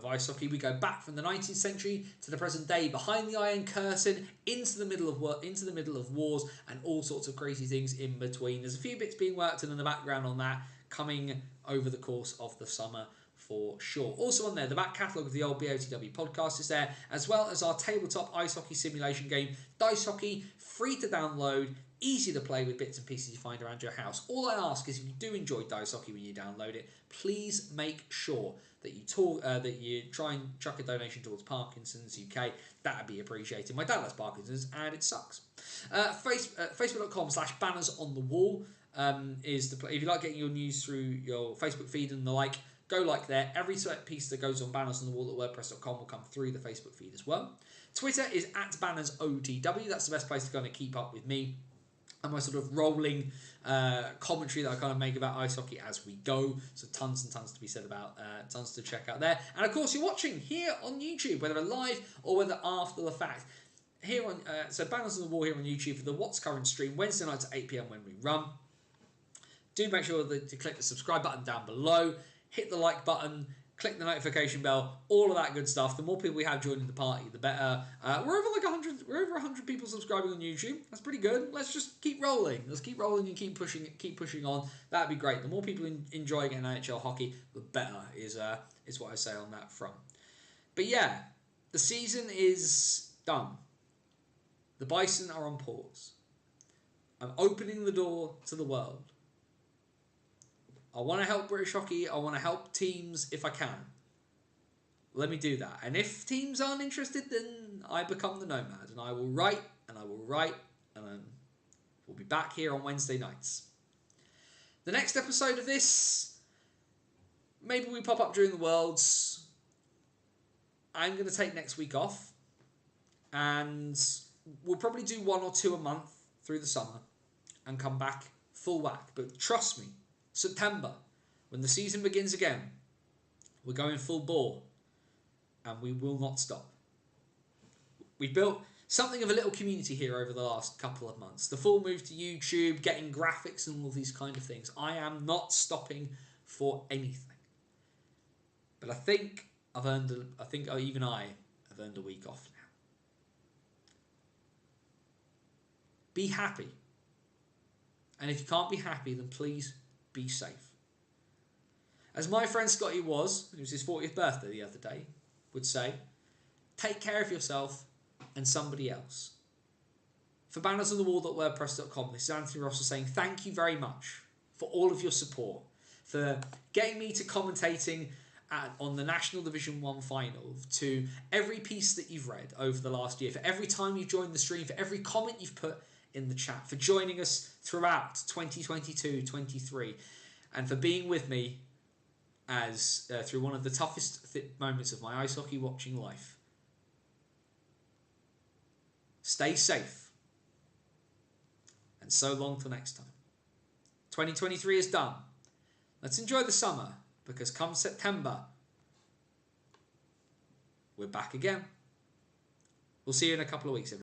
ice hockey. We go back from the 19th century to the present day, behind the Iron Curtain, into the middle of wars, and all sorts of crazy things in between. There's a few bits being worked in the background on that, coming over the course of the summer for sure. Also on there, the back catalogue of the old BOTW podcast is there, as well as our tabletop ice hockey simulation game, Dice Hockey, free to download, easy to play with bits and pieces you find around your house. All I ask is, if you do enjoy Dice Hockey when you download it, please make sure that you try and chuck a donation towards Parkinson's UK. That'd be appreciated. My dad has Parkinson's and it sucks. Facebook.com/bannersonthewall is the place. If you like getting your news through your Facebook feed and the like, go like there. Every piece that goes on bannersonthewall.wordpress.com will come through the Facebook feed as well. Twitter is @bannersotw. That's the best place to kind of keep up with me and my sort of rolling commentary that I kind of make about ice hockey as we go. So tons and tons to be said about, tons to check out there. And of course, you're watching here on YouTube, whether live or whether after the fact. Here on so Banners on the Wall here on YouTube for the What's Current stream, Wednesday nights at 8 PM when we run. Do make sure to click the subscribe button down below, hit the like button, click the notification bell, all of that good stuff. The more people we have joining the party, the better. We're over 100 people subscribing on YouTube. That's pretty good. Let's just keep rolling. Let's keep rolling and keep pushing on. That'd be great. The more people enjoying NHL hockey, the better is what I say on that front. But yeah, the season is done. The Bison are on pause. I'm opening the door to the world. I want to help British hockey. I want to help teams if I can. Let me do that. And if teams aren't interested, then I become the nomad. And I will write, and I will write, and we'll be back here on Wednesday nights. The next episode of this, maybe we pop up during the Worlds. I'm going to take next week off. And we'll probably do 1 or 2 a month through the summer. And come back full whack. But trust me, September, when the season begins again, we're going full bore and we will not stop. We've built something of a little community here over the last couple of months. The full move to YouTube, getting graphics and all these kind of things. I am not stopping for anything. But I think even I have earned a week off now. Be happy. And if you can't be happy, then please be safe. As my friend Scotty it was his 40th birthday the other day, would say, take care of yourself and somebody else. For bannersonthewall.wordpress.com, this is Anthony Ross saying thank you very much for all of your support, for getting me to commentating on the National Division 1 final, to every piece that you've read over the last year, for every time you've joined the stream, for every comment you've put in the chat, for joining us throughout 2022-23, and for being with me as through one of the toughest moments of my ice hockey watching life. Stay safe, and so long till next time. 2023 is done. Let's enjoy the summer, because come September, we're back again. We'll see you in a couple of weeks, everybody.